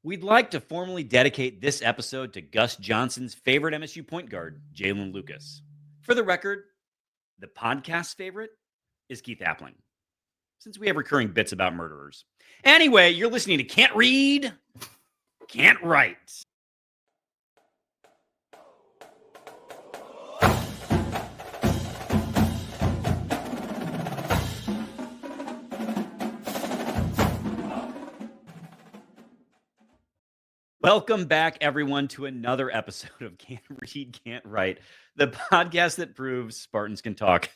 We'd like to formally dedicate this episode to Gus Johnson's favorite MSU point guard, Jalen Lucas. For the record, the podcast favorite is Keith Appling, since we have recurring bits about murderers. Anyway, you're listening to Can't Read, Can't Write. Welcome back, everyone, to another episode of Can't Read, Can't Write, the podcast that proves Spartans can talk.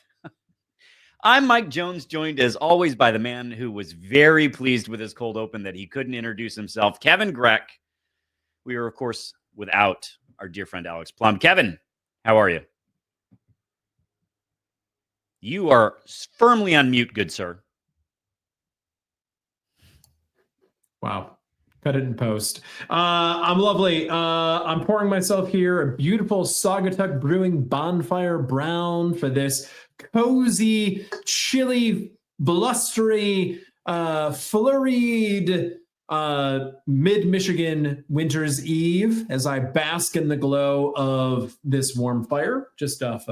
I'm Mike Jones, joined as always by the man who was very pleased with his cold open that he couldn't introduce himself, Kevin Greck. We are, of course, without our dear friend Alex Plum. Kevin, how are you? You are firmly on mute, good sir. Wow. Cut it in post. I'm lovely. I'm pouring myself here a beautiful Saugatuck Brewing Bonfire Brown for this cozy, chilly, blustery, flurried mid-Michigan winter's eve as I bask in the glow of this warm fire just off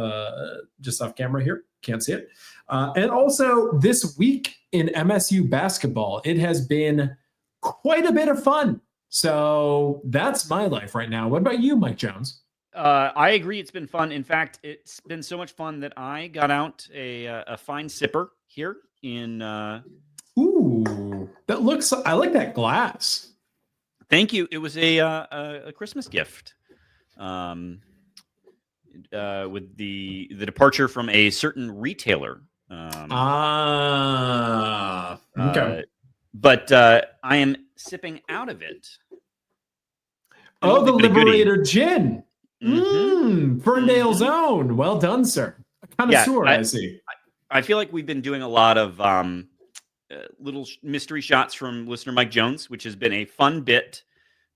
camera here. Can't see it. And also this week in MSU basketball, it has been quite a bit of fun. So that's my life right now. What about you, Mike Jones? I agree. It's been fun. In fact, it's been so much fun that I got out a fine sipper here in. Ooh, that looks. I like that glass. Thank you. It was a Christmas gift. With the departure from a certain retailer. Okay. But I am sipping out of it. Oh, the Liberator Gin. Ferndale's own. Well done, sir. A connoisseur, I see. I feel like we've been doing a lot of little mystery shots from listener Mike Jones, which has been a fun bit,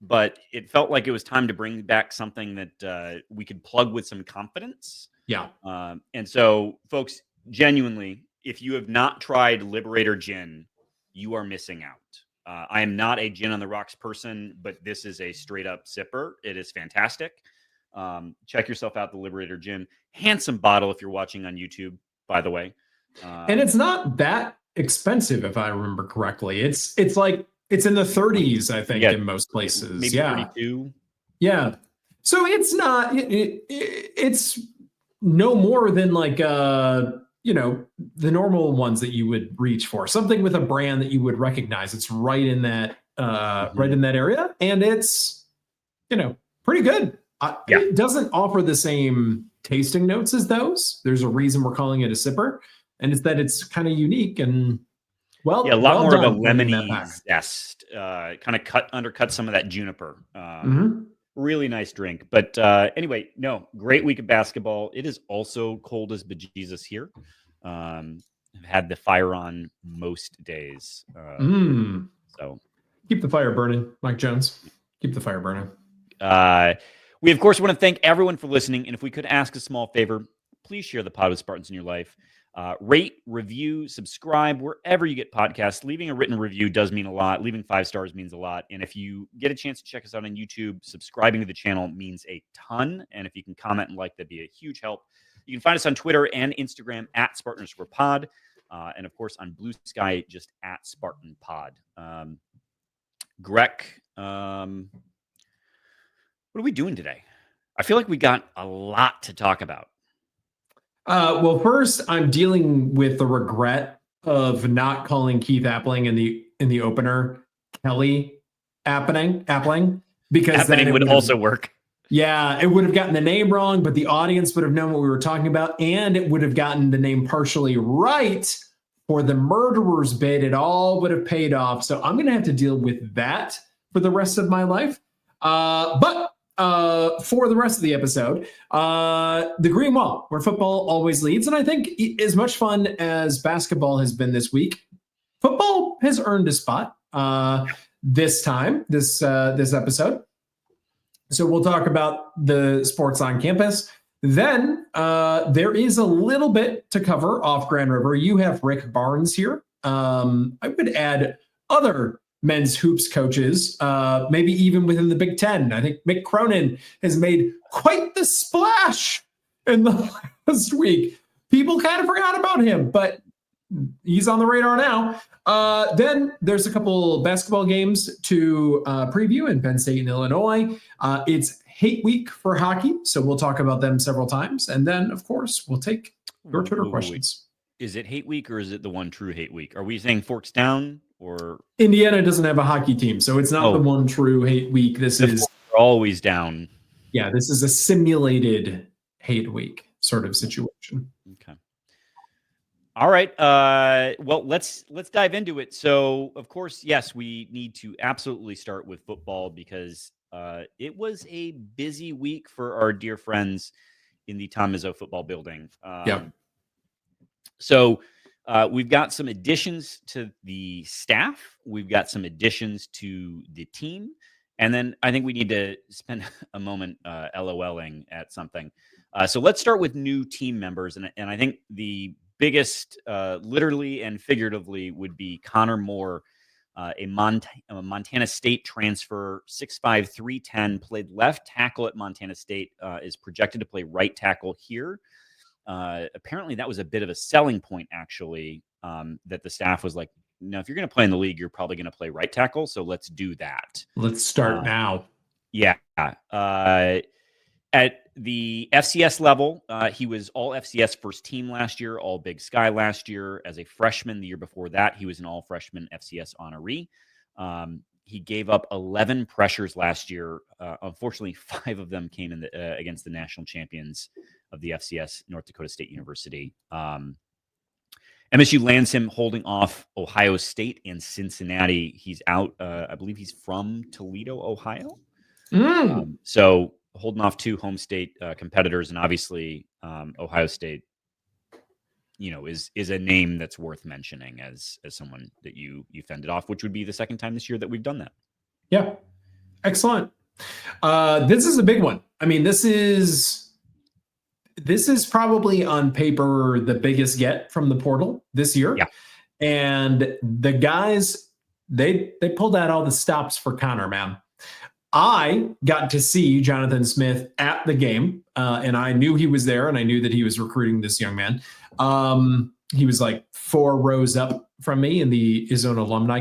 but it felt like it was time to bring back something that we could plug with some confidence. Yeah. And so, folks, genuinely, if you have not tried Liberator Gin, you are missing out. I am not a gin on the rocks person, but this is a straight up sipper. It is fantastic. Check yourself out, the Liberator Gin. Handsome bottle if you're watching on YouTube, by the way. And it's not that expensive, if I remember correctly. It's like it's in the 30s, I think, in most places. Maybe 32. Yeah. So it's not. It's no more than like the normal ones that you would reach for, something with a brand that you would recognize. It's right in that right in that area, and it's pretty good. It doesn't offer the same tasting notes as those. There's a reason we're calling it a sipper, and it's that it's kind of unique and a lot more of a lemony zest. Kind of undercut some of that juniper. Really nice drink. But anyway, great week of basketball. It is also cold as bejesus here. I've had the fire on most days. So keep the fire burning, Mike Jones. Keep the fire burning. We, of course, want to thank everyone for listening. And if we could ask a small favor, please share the pod with Spartans in your life. Rate, review, subscribe wherever you get podcasts. Leaving a written review does mean a lot. Leaving 5 stars means a lot. And if you get a chance to check us out on YouTube, subscribing to the channel means a ton. And if you can comment and like, that'd be a huge help. You can find us on Twitter and Instagram at Spartan_pod. And of course on Blue Sky, just at Spartan Pod. Greg, what are we doing today? I feel like we got a lot to talk about. Well, first, I'm dealing with the regret of not calling Keith Appling in the opener Kelly Appling, because Appling would also work. Yeah, it would have gotten the name wrong, but the audience would have known what we were talking about, and it would have gotten the name partially right for the murderers bit. It all would have paid off. So I'm going to have to deal with that for the rest of my life. But for the rest of the episode, the Green Wall, where football always leads. And I think as much fun as basketball has been this week, football has earned a spot this episode. So we'll talk about the sports on campus. Then there is a little bit to cover off Grand River. You have Rick Barnes here. I would add other men's hoops coaches, maybe even within the Big Ten. I think Mick Cronin has made quite the splash in the last week. People kind of forgot about him, but he's on the radar now. Then there's a couple basketball games to preview in Penn State and Illinois. It's hate week for hockey, so we'll talk about them several times. And then, of course, we'll take your Twitter questions. Is it hate week or is it the one true hate week? Are we saying Forks down or Indiana doesn't have a hockey team, so it's not the one true hate week. This is always down. Yeah, this is a simulated hate week sort of situation. Okay. All right. Well, let's dive into it. So, of course, yes, we need to absolutely start with football because it was a busy week for our dear friends in the Tom Izzo football building. So we've got some additions to the staff. We've got some additions to the team. And then I think we need to spend a moment LOLing at something. So let's start with new team members. And I think the biggest, literally and figuratively, would be Connor Moore, a Montana State transfer, 6'5", 310, played left tackle at Montana State, is projected to play right tackle here. Apparently that was a bit of a selling point, actually, that the staff was like, no, if you're going to play in the league, you're probably going to play right tackle. So let's do that. Let's start now. Yeah. At the FCS level, he was all FCS first team last year, all Big Sky last year. As a freshman, the year before that, he was an all freshman FCS honoree. He gave up 11 pressures last year. Unfortunately, 5 of them came in against the national champions of the FCS, North Dakota State University. MSU lands him holding off Ohio State and Cincinnati. He's out. I believe he's from Toledo, Ohio. So holding off 2 home state competitors, and obviously Ohio State, is a name that's worth mentioning as someone that you fended off, which would be the second time this year that we've done that. Yeah, excellent. This is a big one. I mean, this is probably on paper the biggest get from the portal this year. Yeah. And the guys, they pulled out all the stops for Connor, man. I got to see Jonathan Smith at the game, and I knew he was there, and I knew that he was recruiting this young man. He was like 4 rows up from me in the Izone alumni.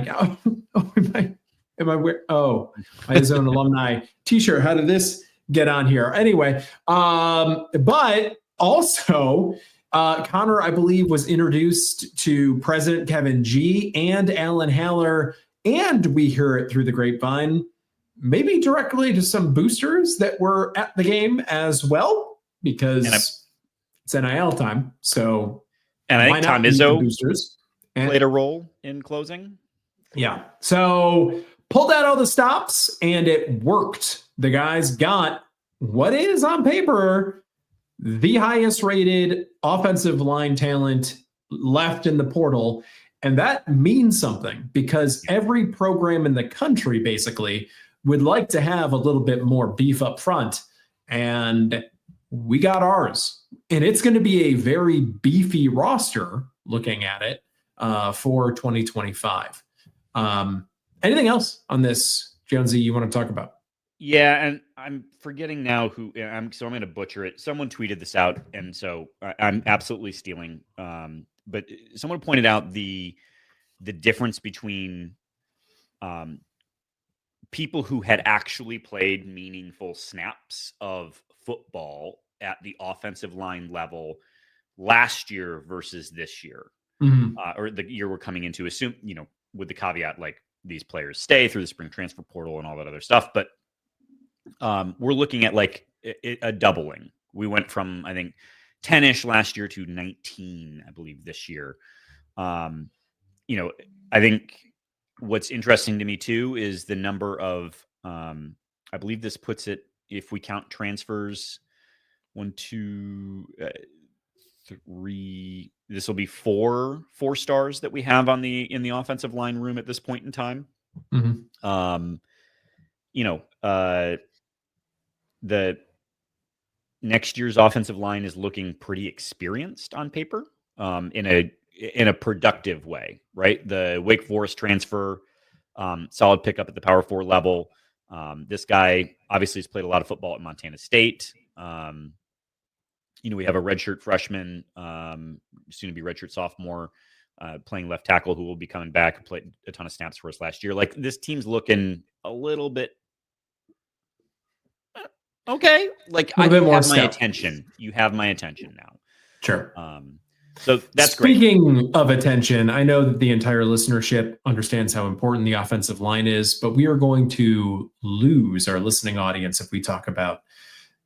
My Izone alumni t-shirt. How did this get on here? Anyway, but also Connor, I believe, was introduced to President Kevin G and Alan Haller, and we hear it through the grapevine, maybe directly to some boosters that were at the game as well, because it's NIL time. So, and I think Tom Izzo played a role in closing. Yeah. So pulled out all the stops and it worked. The guys got what is on paper the highest rated offensive line talent left in the portal. And that means something because every program in the country basically would like to have a little bit more beef up front. And we got ours. And it's going to be a very beefy roster looking at it for 2025. Anything else on this, Jonesy, you want to talk about? Yeah, and I'm forgetting now who. I'm going to butcher it. Someone tweeted this out, and so I'm absolutely stealing. But someone pointed out the difference between people who had actually played meaningful snaps of football at the offensive line level last year versus this year, or the year we're coming into. Assume with the caveat like these players stay through the spring transfer portal and all that other stuff, but. We're looking at like a doubling. We went from, I think, 10-ish last year to 19, I believe, this year. I think what's interesting to me too is the number of, I believe this puts it, if we count transfers, 1, 2, 3, this will be four stars that we have in the offensive line room at this point in time. The next year's offensive line is looking pretty experienced on paper, in a productive way, right? The Wake Forest transfer Solid pickup at the Power 4 level. This guy obviously has played a lot of football at Montana State. We have a redshirt freshman, soon to be redshirt sophomore, playing left tackle, who will be coming back and played a ton of snaps for us last year. Like, this team's looking a little bit okay. Like, A I little bit more have my stout. attention. You have my attention now. Sure. So that's great. Speaking of attention, I know that the entire listenership understands how important the offensive line is, but we are going to lose our listening audience if we talk about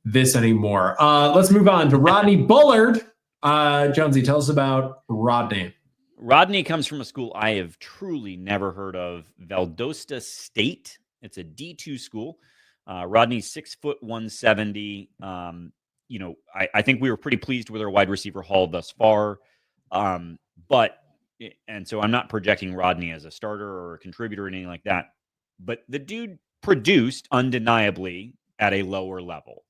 this anymore. Let's move on to Rodney Bullard. Jonesy, tell us about Rodney. Rodney comes from a school I have truly never heard of, Valdosta State. It's a D2 school. Rodney's 6 foot 170. I think we were pretty pleased with our wide receiver haul thus far. And so I'm not projecting Rodney as a starter or a contributor or anything like that. But the dude produced undeniably at a lower level.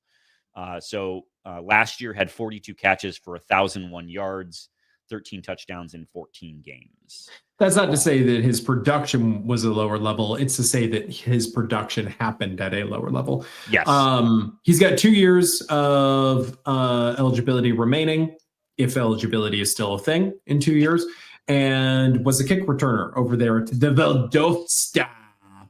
So last year had 42 catches for 1,001 yards, 13 touchdowns in 14 games. That's not to say that his production was a lower level. It's to say that his production happened at a lower level. Yes. He's got 2 years of eligibility remaining, if eligibility is still a thing in 2 years, and was a kick returner over there at the Valdosta.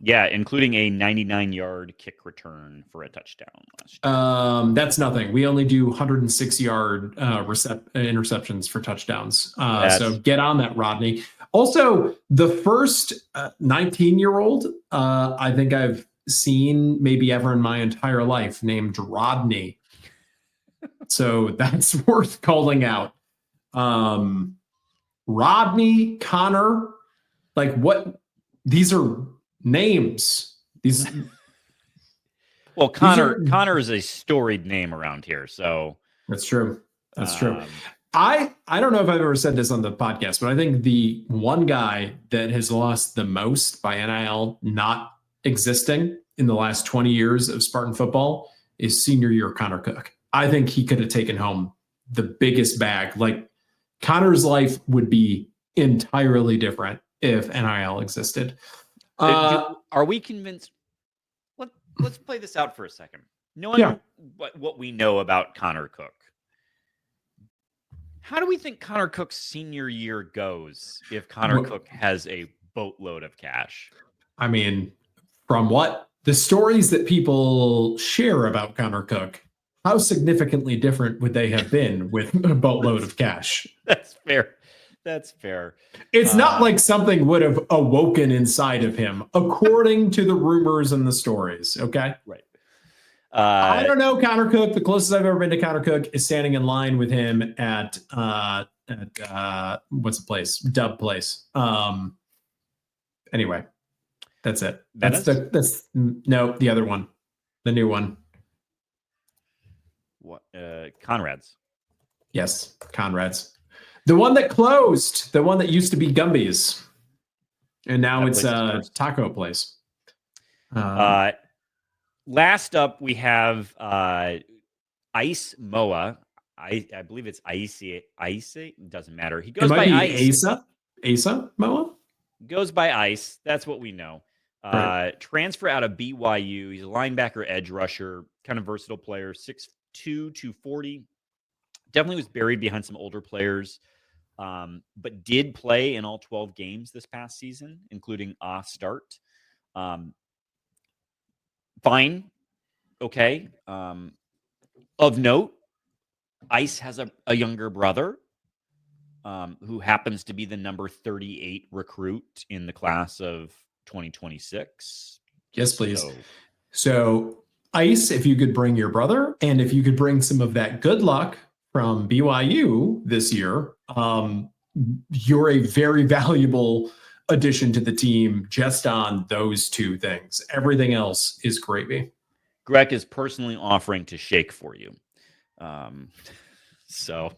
Yeah, including a 99-yard kick return for a touchdown last year. That's nothing. We only do 106-yard interceptions for touchdowns. So get on that, Rodney. Also, the first 19-year-old I think I've seen maybe ever in my entire life named Rodney. So that's worth calling out. Rodney, Connor, like what? These are names. Well, Connor is a storied name around here, so that's true. That's true. I don't know if I've ever said this on the podcast, but I think the one guy that has lost the most by NIL not existing in the last 20 years of Spartan football is senior year Connor Cook. I think he could have taken home the biggest bag. Like, Connor's life would be entirely different if NIL existed. Are we convinced? Let's play this out for a second. Knowing what we know about Connor Cook, how do we think Connor Cook's senior year goes if Connor Cook has a boatload of cash? I mean, from what the stories that people share about Connor Cook, how significantly different would they have been with a boatload of cash? That's fair. That's fair. It's not like something would have awoken inside of him, according to the rumors and the stories. Okay. Right. I don't know Connor Cook. The closest I've ever been to Connor Cook is standing in line with him at what's the place? Dub Place. Anyway, that's it. That's no, the other one, the new one. What? Conrad's. Yes, Conrad's. The one that closed, the one that used to be Gumby's, and now it's a taco place. Last up, we have Ice Moa. I believe it's Icy. Doesn't matter. He goes by Ice. Asa Moa? Goes by Ice. That's what we know. Right. Transfer out of BYU. He's a linebacker, edge rusher, kind of versatile player, 6'2", 240. Definitely was buried behind some older players, but did play in all 12 games this past season, including a start. Fine. Okay. Of note, Ice has a younger brother who happens to be the number 38 recruit in the class of 2026. Yes, please. So Ice, if you could bring your brother, and if you could bring some of that good luck from BYU this year, you're a very valuable addition to the team just on those two things. Everything else is gravy. Greg is personally offering to shake for you. So,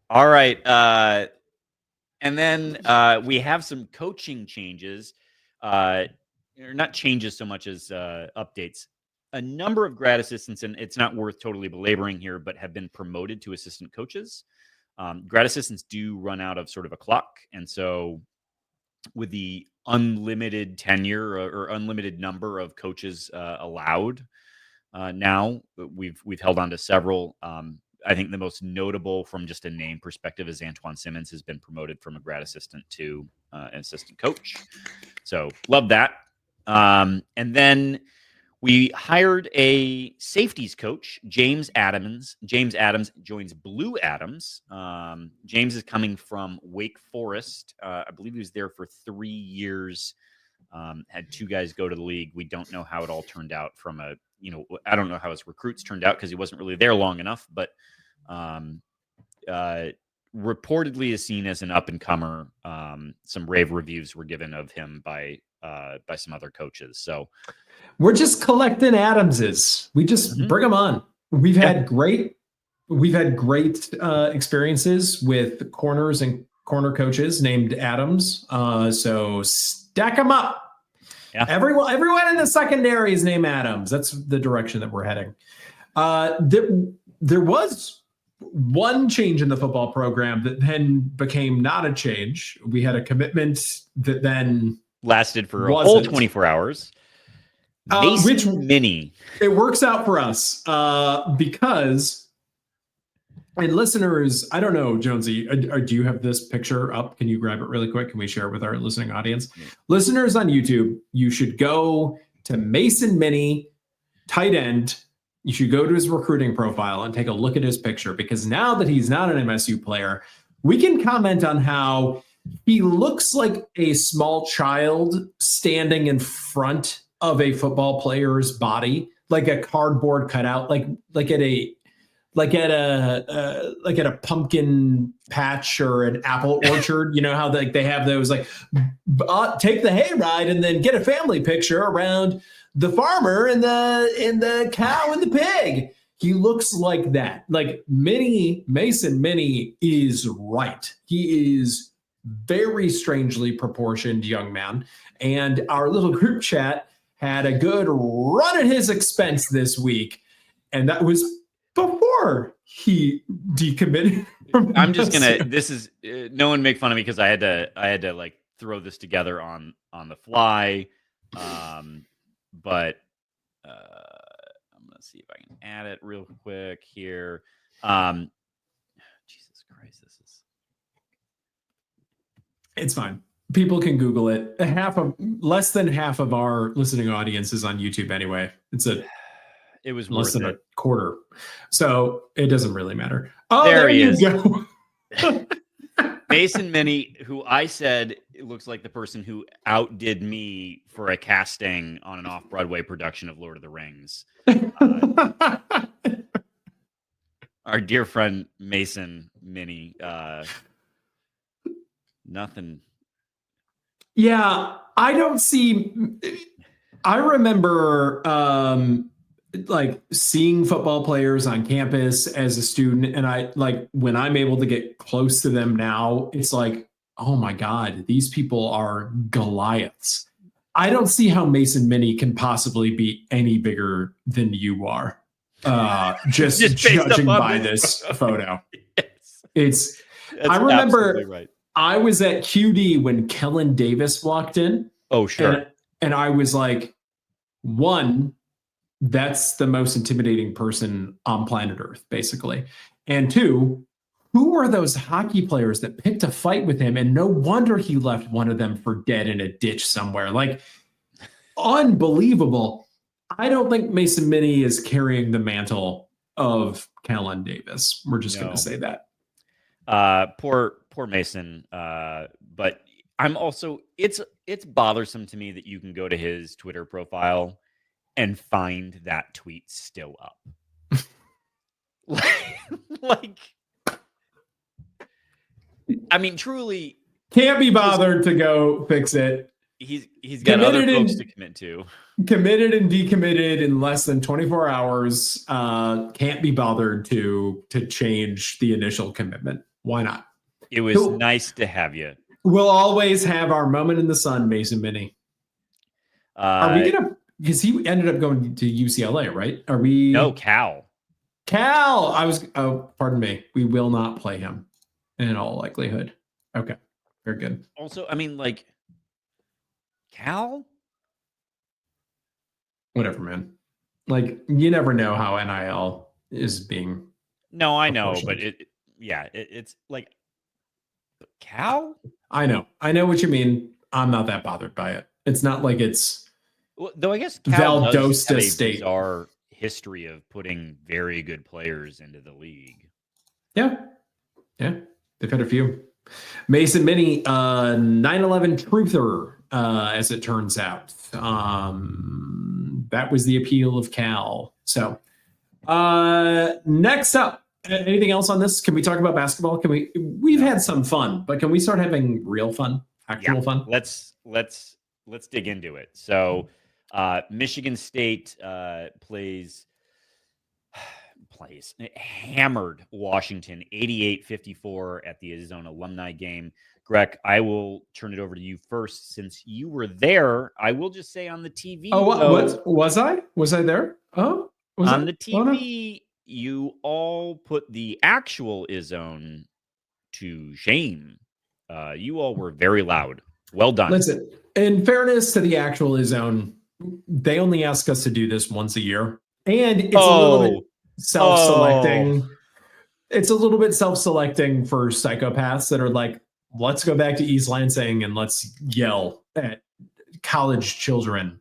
all right. And then we have some coaching changes, not changes so much as updates. A number of grad assistants, and it's not worth totally belaboring here, but have been promoted to assistant coaches. Grad assistants do run out of sort of a clock. And so with the unlimited tenure or unlimited number of coaches allowed. Now we've held on to several. I think the most notable from just a name perspective is Antoine Simmons has been promoted from a grad assistant to an assistant coach. So love that. And then we hired a safeties coach, James Adams. James Adams joins Blue Adams. James is coming from Wake Forest. I believe he was there for 3 years. Had 2 guys go to the league. We don't know how it all turned out from I don't know how his recruits turned out because he wasn't really there long enough, but reportedly is seen as an up and comer. Some rave reviews were given of him by some other coaches. So we're just collecting Adamses. We just bring them on. We've had great experiences with corners and corner coaches named Adams. So stack them up. Yeah. Everyone in the secondary is named Adams. That's the direction that we're heading. There was one change in the football program that then became not a change. We had a commitment that then lasted for a whole 24 hours. Mason Mini. It works out for us because, and listeners, I don't know, Jonesy, do you have this picture up? Can you grab it really quick? Can we share it with our listening audience? Yeah. Listeners on YouTube, you should go to Mason Mini, tight end. You should go to his recruiting profile and take a look at his picture, because now that he's not an MSU player, we can comment on how he looks like a small child standing in front of a football player's body, like a cardboard cutout, like at a pumpkin patch or an apple orchard. You know how they have those take the hayride and then get a family picture around the farmer and the cow and the pig. He looks like that. Like Mason Mini is right. He is very strangely proportioned young man. And our little group chat had a good run at his expense this week. And that was before he decommitted. I'm just no one make fun of me because I had to like throw this together on the fly. But I'm gonna see if I can add it real quick here. Jesus Christ, it's fine. People can Google it. Less than half of our listening audience is on YouTube anyway. It was less than a quarter, so it doesn't really matter. Oh, there you go. Mason Mini, who I said it looks like the person who outdid me for a casting on an off-Broadway production of Lord of the Rings. Our dear friend Mason Mini. Nothing. Yeah, I don't see. I remember like seeing football players on campus as a student, and I like when I'm able to get close to them now, it's like, oh my God, these people are Goliaths. I don't see how Mason Mini can possibly be any bigger than you are. Just judging by this photo. Yes. I remember right. I was at QD when Kellen Davis walked in. Oh, sure. And I was like, one, that's the most intimidating person on planet Earth, basically. And two, who were those hockey players that picked a fight with him? And no wonder he left one of them for dead in a ditch somewhere. Like, unbelievable. I don't think Mason Mini is carrying the mantle of Kellen Davis. We're just going to say that. Poor Mason. But I'm also, it's bothersome to me that you can go to his Twitter profile and find that tweet still up. like, I mean, truly can't be bothered to go fix it. He's got other folks to commit to. Committed and decommitted in less than 24 hours. Can't be bothered to change the initial commitment. Why not? It was nice to have you. We'll always have our moment in the sun, Mason Mini. Are we gonna? Because he ended up going to UCLA, right? Are we? No, Cal. Pardon me. We will not play him in all likelihood. Okay, very good. Also, I mean, like, Cal? Whatever, man. Like, you never know how NIL is being No, I know, but apportioned. it's like Cal? I know what you mean. I'm not that bothered by it. It's not like it's Well, though I guess Cal does have Valdosta a State. bizarre history of putting very good players into the league. Yeah. They've had a few. Mason Mini, 9/11 truther, as it turns out. That was the appeal of Cal. So, next up, anything else on this? Can we talk about basketball? We've had some fun, but can we start having real fun, actual fun? Let's dig into it. So, Michigan State plays hammered Washington 88-54 at the Zone alumni game. Greg, I will turn it over to you first since you were there. I will just say on the TV. Oh, what was I? Was I there? Oh, was on I? the TV, you all put the actual Zone to shame. You all were very loud. Well done. Listen, in fairness to the actual Zone, they only ask us to do this once a year. And it's a little bit self-selecting. It's a little bit self-selecting for psychopaths that are like, let's go back to East Lansing and let's yell at college children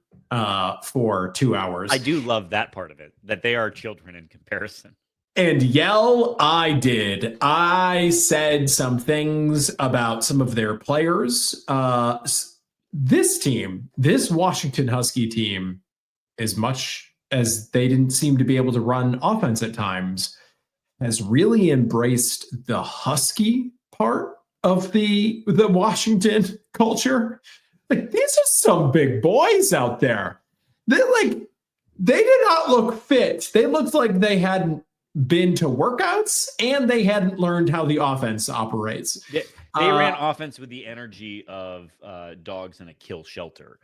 for 2 hours. I do love that part of it, that they are children in comparison. And yell, I did. I said some things about some of their players. This team, this Washington Husky team, as much as they didn't seem to be able to run offense at times, has really embraced the Husky part of the Washington culture. Like, these are some big boys out there. They did not look fit. They looked like they hadn't been to workouts and they hadn't learned how the offense operates. They ran offense with the energy of dogs in a kill shelter.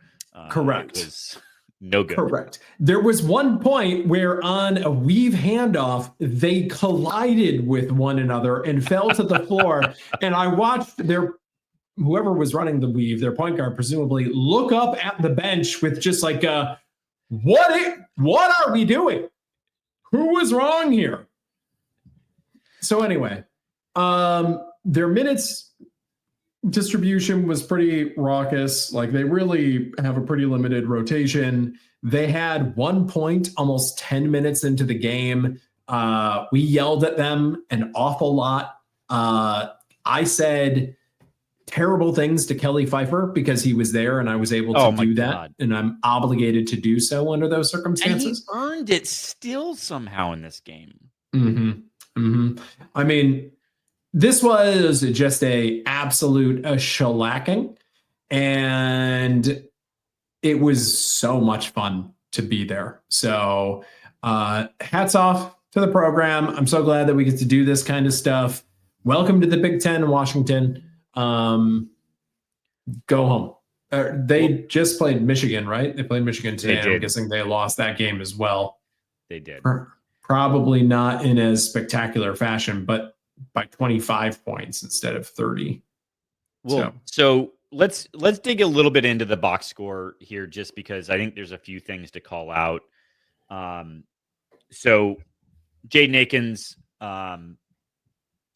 Correct. It was no good. Correct. There was one point where on a weave handoff, they collided with one another and fell to the floor. And I watched whoever was running the weave, their point guard, presumably look up at the bench with just like, what are we doing? Who was wrong here? So anyway, their minutes distribution was pretty raucous. Like, they really have a pretty limited rotation. They had 1 point almost 10 minutes into the game. We yelled at them an awful lot. I said terrible things to Kelly Pfeiffer because he was there and I was able to do that. And I'm obligated to do so under those circumstances. And he earned it still somehow in this game. I mean, this was just a absolute shellacking, and it was so much fun to be there. So hats off to the program. I'm so glad that we get to do this kind of stuff. Welcome to the Big Ten in Washington. Go home. They just played Michigan, right? They played Michigan today. I'm guessing they lost that game as well. They did. Probably not in as spectacular fashion, but by 25 points instead of 30. Well, so let's dig a little bit into the box score here, just because I think there's a few things to call out. So Jaden Akins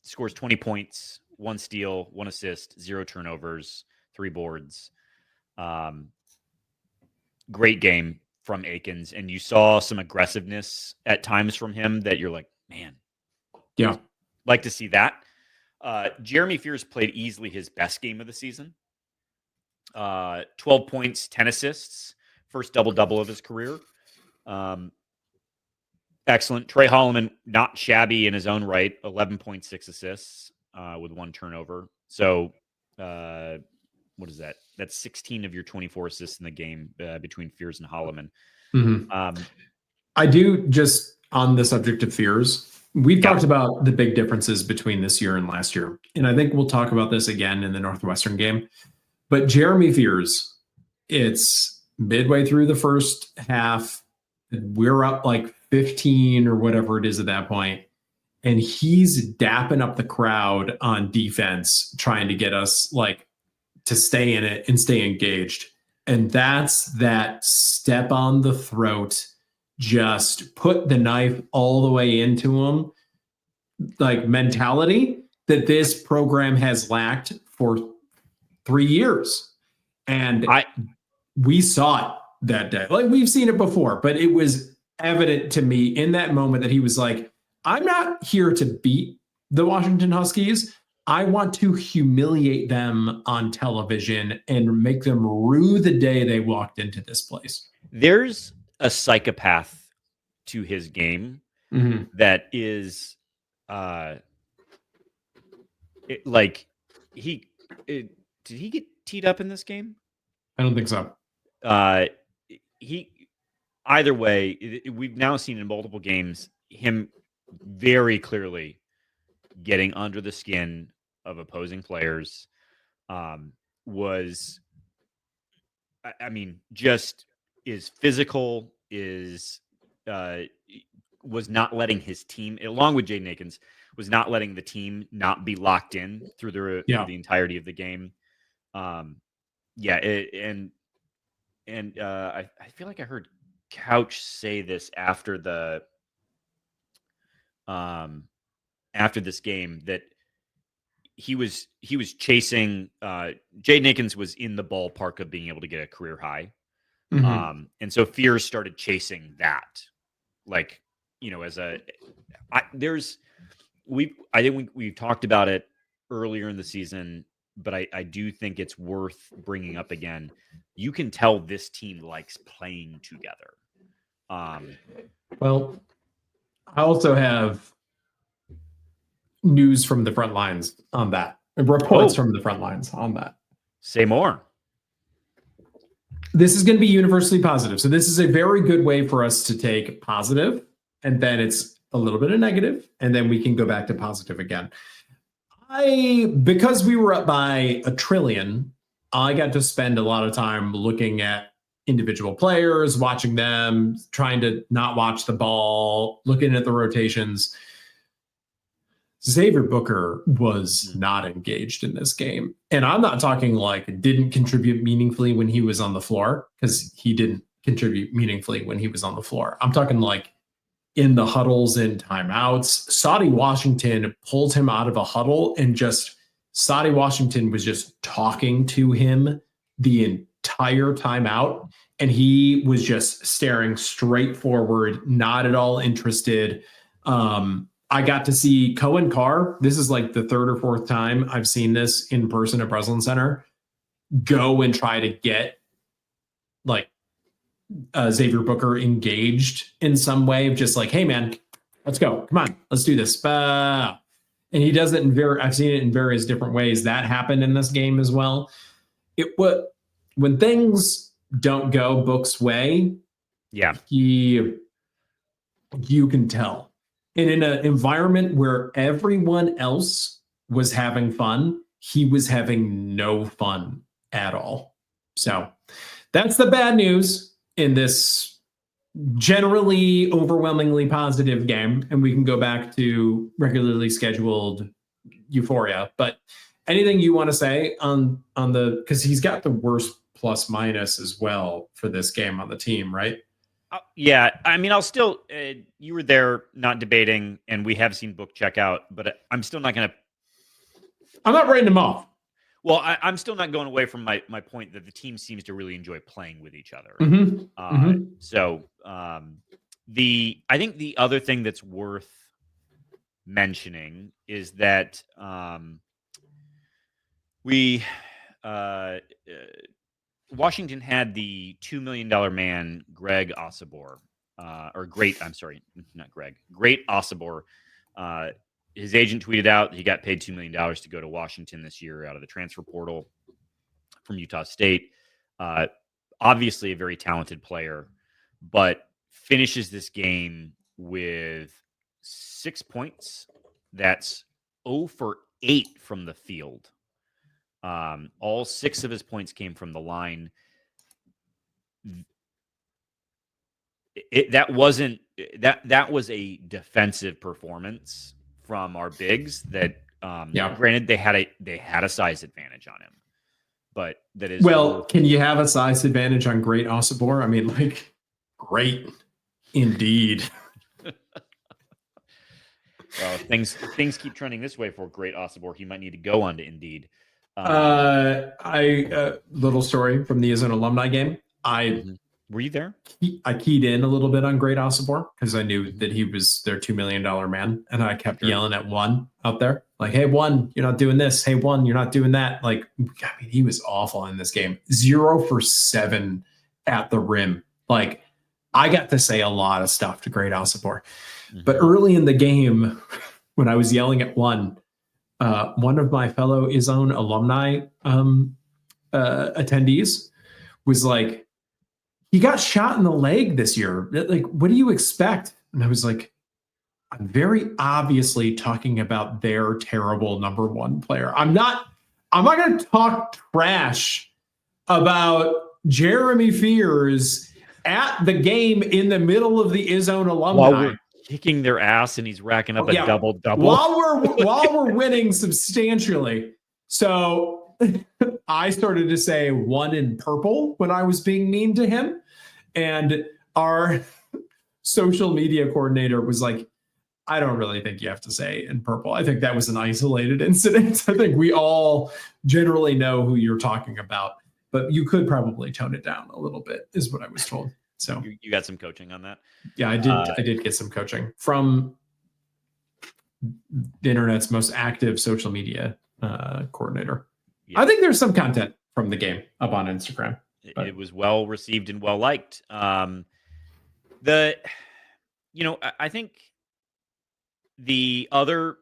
scores 20 points, 1 steal, 1 assist, 0 turnovers, 3 boards. Great game from Akins, and you saw some aggressiveness at times from him that you're like, man, yeah, like to see that. Jeremy Fears played easily his best game of the season. 12 points, 10 assists, first double-double of his career. Excellent. Trey Holloman, not shabby in his own right, 11.6 assists with 1 turnover. So what is that? That's 16 of your 24 assists in the game between Fears and Holloman. I do, just on the subject of Fears, we've talked about the big differences between this year and last year. And I think we'll talk about this again in the Northwestern game. But Jeremy Fears, it's midway through the first half. We're up like 15 or whatever it is at that point. And he's dapping up the crowd on defense, trying to get us like to stay in it and stay engaged. And that's that step on the throat, just put the knife all the way into him, like mentality that this program has lacked for 3 years. And we saw it that day. Like we've seen it before, but it was evident to me in that moment that he was like, I'm not here to beat the Washington Huskies. I want to humiliate them on television and make them rue the day they walked into this place. There's a psychopath to his game that is did he get teed up in this game? I don't think so. Either way, we've now seen in multiple games him very clearly getting under the skin of opposing players. Just is physical, was not letting his team, along with Jaden Akins, was not letting the team not be locked in through the entirety of the game. I feel like I heard Couch say this after this game that he was chasing Jaden Akins was in the ballpark of being able to get a career high. And so Fears started chasing that. Like, I think we talked about it earlier in the season, but I do think it's worth bringing up again. You can tell this team likes playing together. Well, I also have news from the front lines on that. Reports from the front lines on that. Say more. This is going to be universally positive. So this is a very good way for us to take positive, and then it's a little bit of negative, and then we can go back to positive again. Because we were up by 1 trillion, I got to spend a lot of time looking at individual players, watching them, trying to not watch the ball, looking at the rotations. Xavier Booker was not engaged in this game. And I'm not talking like didn't contribute meaningfully when he was on the floor, because he didn't contribute meaningfully when he was on the floor. I'm talking like in the huddles and timeouts. Saudi Washington pulled him out of a huddle, and just Saudi Washington was just talking to him the entire timeout. And he was just staring straight forward, not at all interested. I got to see Cohen Carr. This is like the 3rd or 4th time I've seen this in person at Breslin Center. Go and try to get like Xavier Booker engaged in some way of just like, hey man, let's go. Come on, let's do this. And he does it I've seen it in various different ways. That happened in this game as well. When things don't go Book's way, you can tell. And in an environment where everyone else was having fun, he was having no fun at all. So that's the bad news in this generally overwhelmingly positive game. And we can go back to regularly scheduled euphoria. But anything you want to say on because he's got the worst plus minus as well for this game on the team, right? Yeah, I mean, I'll still. You were there, not debating, and we have seen Book check out, but I'm still not going to. I'm not writing him off. Well, I'm still not going away from my point that the team seems to really enjoy playing with each other. So I think the other thing that's worth mentioning is that Washington had the $2 million man, Greg Osibor, Great Osibor. His agent tweeted out that he got paid $2 million to go to Washington this year out of the transfer portal from Utah State. Obviously a very talented player, but finishes this game with 6 points. That's 0 for 8 from the field. All 6 of his points came from the line. That was a defensive performance from our bigs that granted they had a size advantage on him, but that is Well, can you have a size advantage on Great Ossibor? I mean, like, great indeed. Well, if things keep trending this way for Great Ossibor, he might need to go on to Indeed. Little story from the Izone alumni game. Were you there? I keyed in a little bit on Great Ossibor because I knew that he was their $2 million man. And I kept yelling at one out there, like, hey, one, you're not doing this. Hey, one, you're not doing that. Like, I mean, he was awful in this game. 0 for 7 at the rim. Like, I got to say a lot of stuff to Great Ossibor. But early in the game, when I was yelling at one of my fellow Izone alumni attendees was like, he got shot in the leg this year. Like, what do you expect? And I was like, I'm very obviously talking about their terrible number one player. I'm not going to talk trash about Jeremy Fears at the game in the middle of the Izone alumni. While we're kicking their ass and he's racking up a double-double. While we're winning substantially. So I started to say one in purple when I was being mean to him. And our social media coordinator was like, I don't really think you have to say in purple. I think that was an isolated incident. I think we all generally know who you're talking about, but you could probably tone it down a little bit, is what I was told. So you got some coaching on that? Yeah, I did. I did get some coaching from the internet's most active social media coordinator. Yeah. I think there's some content from the game up on Instagram. It was well received and well liked. I think the other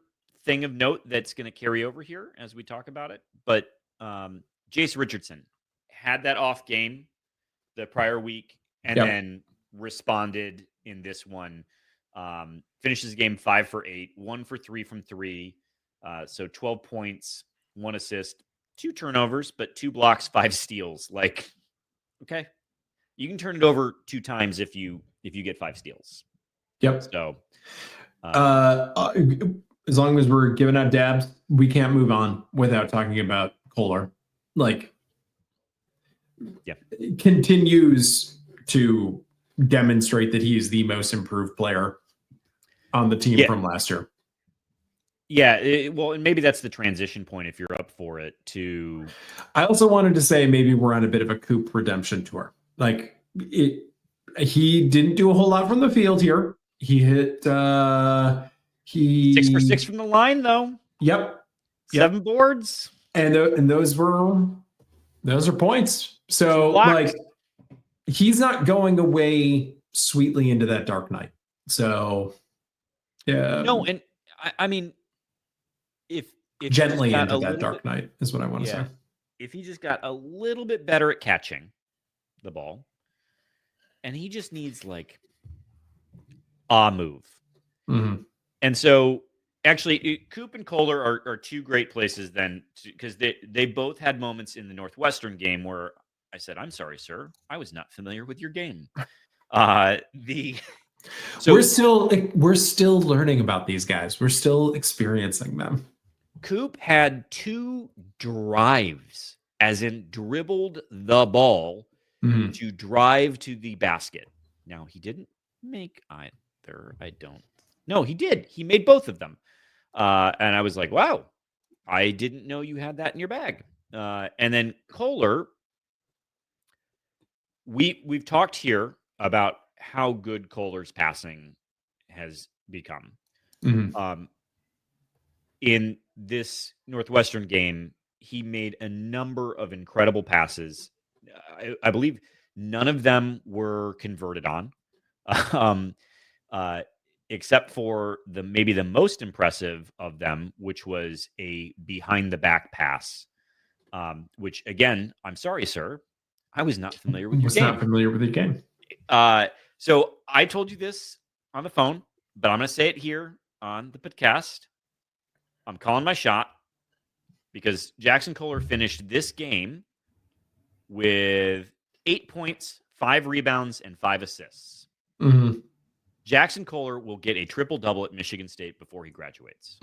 thing of note that's going to carry over here as we talk about it, but Jace Richardson had that off game the prior week and then responded in this one. Finishes the game 5 for 8, 1 for 3 from 3. So 12 points, 1 assist, 2 turnovers, but 2 blocks, 5 steals. Like, okay, you can turn it over 2 times if you get 5 steals. Yep. So, as long as we're giving out dabs, we can't move on without talking about Kohler. Like, continues to demonstrate that he is the most improved player on the team from last year. Yeah, well, and maybe that's the transition point if you're up for it. I also wanted to say maybe we're on a bit of a Coop redemption tour. Like, he didn't do a whole lot from the field here. He hit 6 for 6 from the line though. Yep. 7 boards, and those are points. So like, he's not going away sweetly into that dark night. So yeah, no, and I mean, if gently into that dark night is what I want to say. If he just got a little bit better at catching the ball, and he just needs like a move. Mm-hmm. And so actually Coop and Kohler are 2 great places then, because they both had moments in the Northwestern game where I said, I'm sorry, sir, I was not familiar with your game. So we're still learning about these guys. We're still experiencing them. Coop had 2 drives, as in dribbled the ball to drive to the basket. Now, he didn't make either. No, he did. He made both of them. And I was like, wow, I didn't know you had that in your bag. And then Kohler, we've talked here about how good Kohler's passing has become. In this Northwestern game, he made a number of incredible passes. I believe none of them were converted on, except for maybe the most impressive of them, which was a behind the back pass. Which again, I'm sorry, sir, I was not familiar with your game. Not familiar with the game. So I told you this on the phone, but I'm going to say it here on the podcast. I'm calling my shot because Jackson Kohler finished this game with 8 points, 5 rebounds, and 5 assists. Jackson Kohler will get a triple-double at Michigan State before he graduates.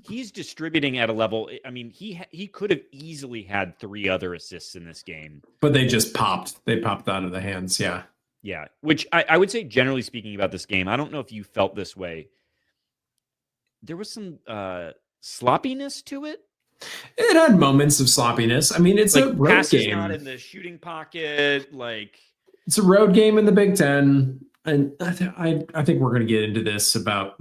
He's distributing at a level. I mean, he could have easily had 3 other assists in this game, but they just popped. They popped out of the hands. Yeah. Yeah, which I would say, generally speaking, about this game, I don't know if you felt this way. There was some sloppiness to it. It had moments of sloppiness. I mean, it's a road passes game. Not in the shooting pocket. It's a road game in the Big Ten, and I think we're going to get into this about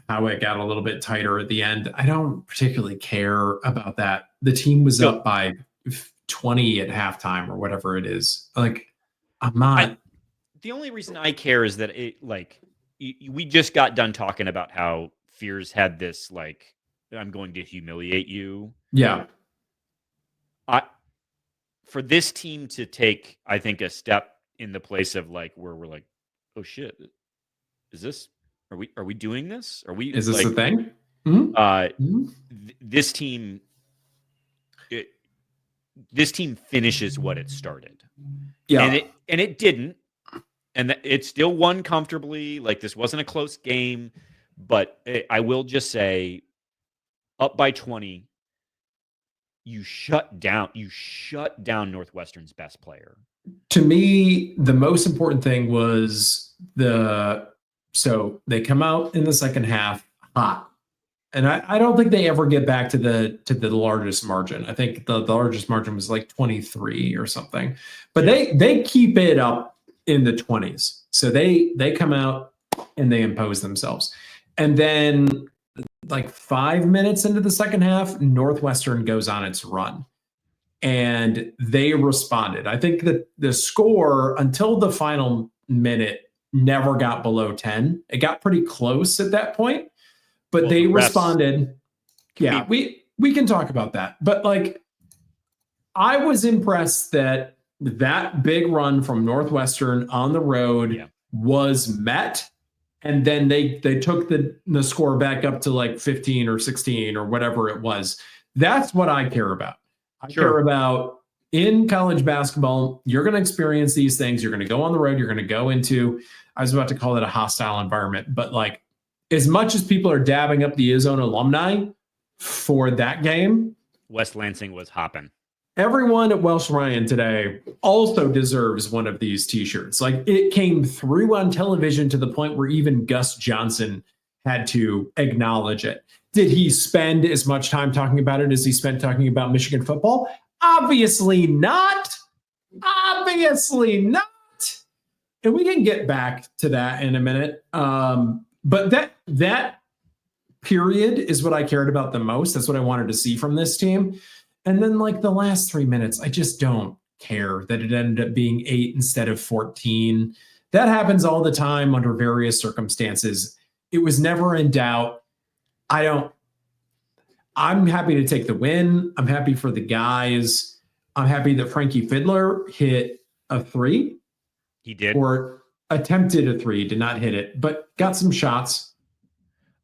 how it got a little bit tighter at the end. I don't particularly care about that. The team was up by 20 at halftime or whatever it is. I'm not. The only reason I care is that we just got done talking about how Fears had this I'm going to humiliate you. Yeah. For this team to take, I think, a step in the place of where we're like, oh shit, are we doing this? Is this a thing? Mm-hmm. This team finishes what it started. Yeah. And it didn't. And it still won comfortably. This wasn't a close game, but I will just say, up by 20, you shut down Northwestern's best player. To me, the most important thing was so they come out in the second half hot. And I don't think they ever get back to the largest margin. I think the largest margin was 23 or something. But they keep it up in the 20s. So they come out and they impose themselves. And then 5 minutes into the second half, Northwestern goes on its run. And they responded. I think that the score until the final minute never got below 10. It got pretty close at that point, but they responded. Yeah, we can talk about that. But I was impressed that big run from Northwestern on the road was met. And then they took the score back up to 15 or 16 or whatever it was. That's what I care about. I care about, in college basketball, you're going to experience these things. You're going to go on the road. You're going to go into, I was about to call it a hostile environment, but as much as people are dabbing up the Izone alumni for that game, West Lansing was hopping. Everyone at Welsh Ryan today also deserves one of these t-shirts. It came through on television to the point where even Gus Johnson had to acknowledge it. Did he spend as much time talking about it as he spent talking about Michigan football? Obviously not. Obviously not. And we can get back to that in a minute. But that period is what I cared about the most. That's what I wanted to see from this team. And then the last 3 minutes, I just don't care that it ended up being 8 instead of 14. That happens all the time under various circumstances. It was never in doubt. I'm happy to take the win. I'm happy for the guys. I'm happy that Frankie Fiddler hit a 3. He did. Or attempted a 3, did not hit it, but got some shots.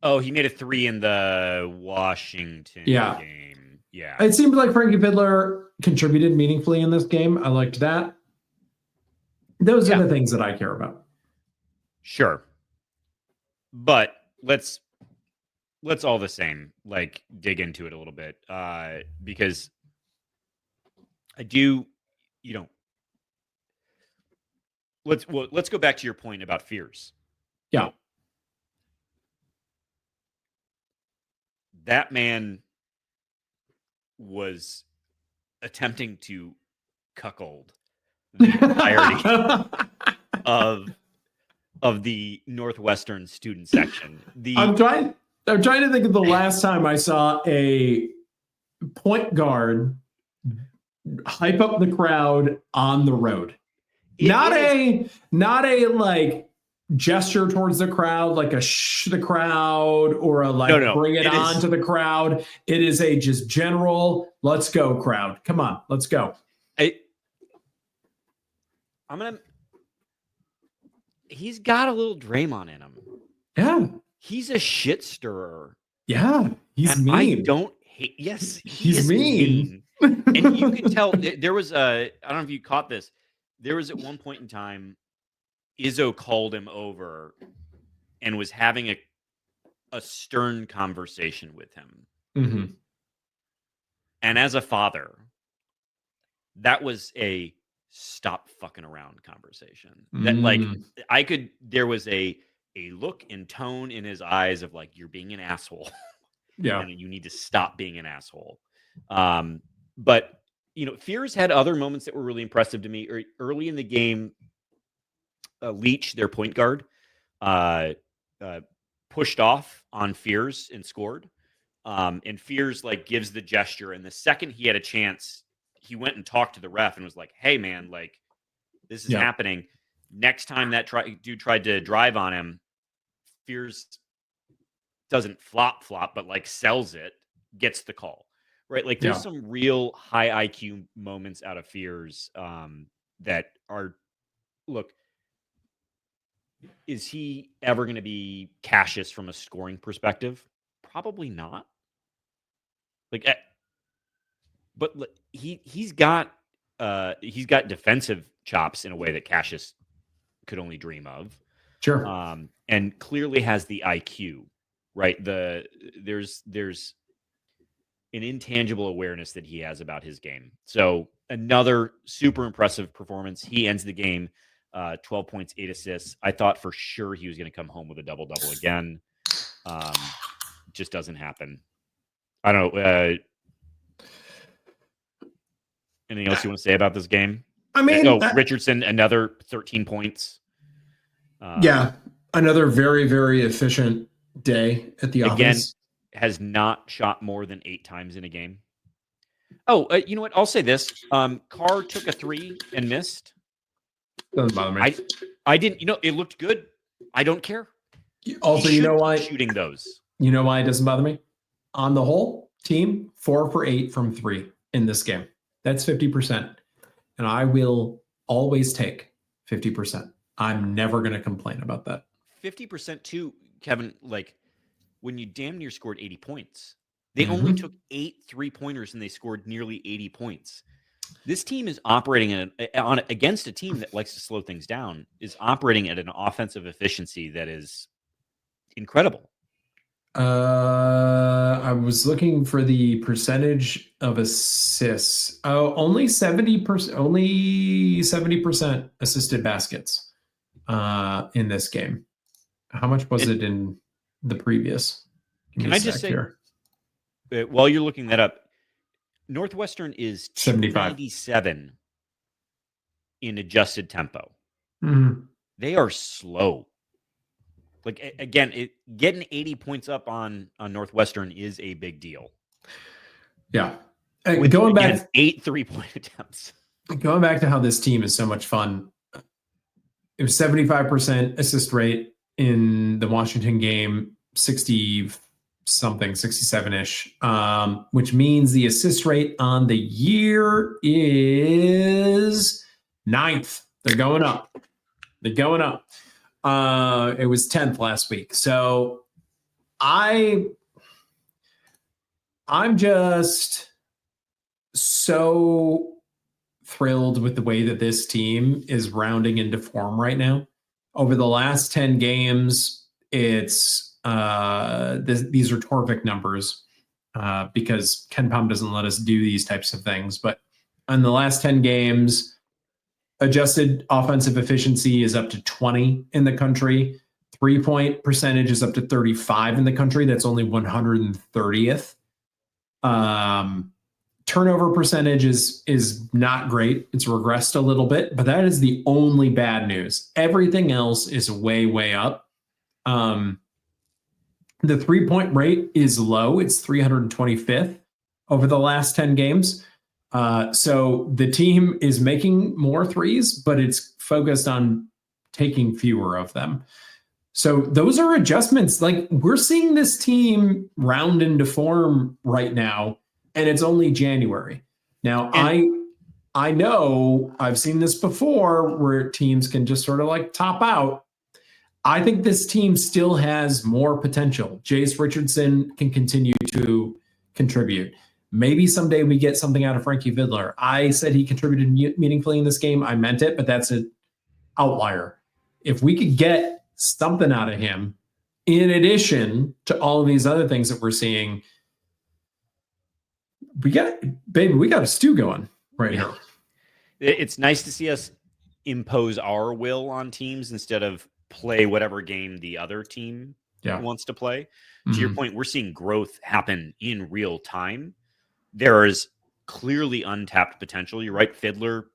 Oh, he made a 3 in the Washington game. Yeah. It seemed like Frankie Fiddler contributed meaningfully in this game. I liked that. Those are the things that I care about. Sure. But let's all the same dig into it a little bit, because I do, let's go back to your point about Fears. Yeah. That man was attempting to cuckold the entirety of the Northwestern student section. I'm trying to think of the last time I saw a point guard hype up the crowd on the road. Not a gesture towards the crowd, like a the crowd, or a bring it on to the crowd. It is a just general, let's go crowd. Come on, let's go. He's got a little Draymond in him. Yeah. He's a shit stirrer. Yeah. He's mean. I don't hate. Yes, he's mean. And you can tell there was I don't know if you caught this. There was at one point in time, Izzo called him over and was having a stern conversation with him. Mm-hmm. And as a father, that was a stop fucking around conversation. That like there was a look and tone in his eyes of like, you're being an asshole. Yeah. And you need to stop being an asshole. But Fears had other moments that were really impressive to me. Early in the game, Leach, their point guard, pushed off on Fears and scored. And Fears like gives the gesture, and the second he had a chance, he went and talked to the ref and was like, "Hey, man, like this is happening. Next time that dude tried to drive on him, Fears doesn't flop, but like sells it, gets the call." Right? Like there's some real high IQ moments out of Fears that are, look, is he ever going to be Cassius from a scoring perspective? Probably not. Like, but he's got defensive chops in a way that Cassius could only dream of. Sure. And clearly has the IQ, right? There's an intangible awareness that he has about his game. So another super impressive performance. He ends the game 12 points, 8 assists. I thought for sure he was going to come home with a double-double again. Just doesn't happen. I don't know. Anything else you want to say about this game? I mean, Richardson, another 13 points. Another very, very efficient day at the office. Again, has not shot more than 8 times in a game. Oh, you know what? I'll say this. Carr took a 3 and missed. Doesn't bother me. I didn't, it looked good. I don't care. Also, you know why? Shooting those. You know why it doesn't bother me? On the whole, team 4 for 8 from 3 in this game. That's 50%. And I will always take 50%. I'm never going to complain about that. 50% too, Kevin, like when you damn near scored 80 points. They only took 8 3-pointers and they scored nearly 80 points. This team is operating against a team that likes to slow things down, is operating at an offensive efficiency that is incredible. I was looking for the percentage of assists. Oh, only 70%. Only 70% assisted baskets in this game. How much was it in the previous? Can I just say, while you're looking that up, Northwestern is 297 in adjusted tempo. Mm-hmm. They are slow. Like, again, getting 80 points up on Northwestern is a big deal. Yeah. With, going again, back 8 3-point attempts. Going back to how this team is so much fun. It was 75% assist rate in the Washington game, 60-something, 67-ish, which means the assist rate on the year is 9th. They're going up. It was 10th last week. So I'm just so thrilled with the way that this team is rounding into form right now. Over the last 10 games, it's these are terrific numbers because Ken Pom doesn't let us do these types of things. But in the last 10 games, adjusted offensive efficiency is up to 20 in the country. 3-point percentage is up to 35 in the country. That's only 130th. Turnover percentage is not great. It's regressed a little bit, but that is the only bad news. Everything else is way, way up. The 3-point rate is low. It's 325th over the last 10 games. So the team is making more threes, but it's focused on taking fewer of them. So those are adjustments. Like, we're seeing this team round into form right now, and it's only January. Now, I know I've seen this before where teams can just sort of like top out. I think this team still has more potential. Jace Richardson can continue to contribute. Maybe someday we get something out of Frankie Vidler. I said he contributed meaningfully in this game. I meant it, but that's an outlier. If we could get something out of him in addition to all of these other things that we're seeing, we got a stew going right here. It's nice to see us impose our will on teams instead of play whatever game the other team wants to play. To your point, we're seeing growth happen in real time. There is clearly untapped potential. You're right, Fiddler,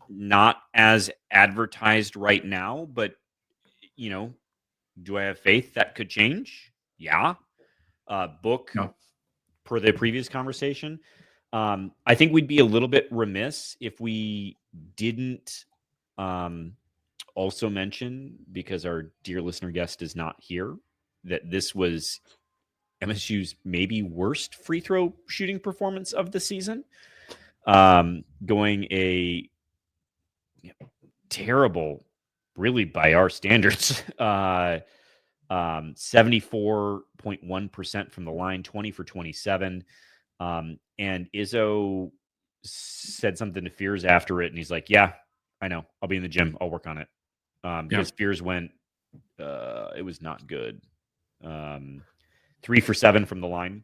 not as advertised right now, but do I have faith that could change? Yeah. Book, per the previous conversation. I think we'd be a little bit remiss if we didn't also mention, because our dear listener guest is not here, that this was MSU's maybe worst free throw shooting performance of the season. Going a terrible, really by our standards, 74.1% from the line, 20 for 27. And Izzo said something to Fears after it, and he's like, yeah, I know. I'll be in the gym. I'll work on it. Because Fears went, it was not good. 3 for 7 from the line.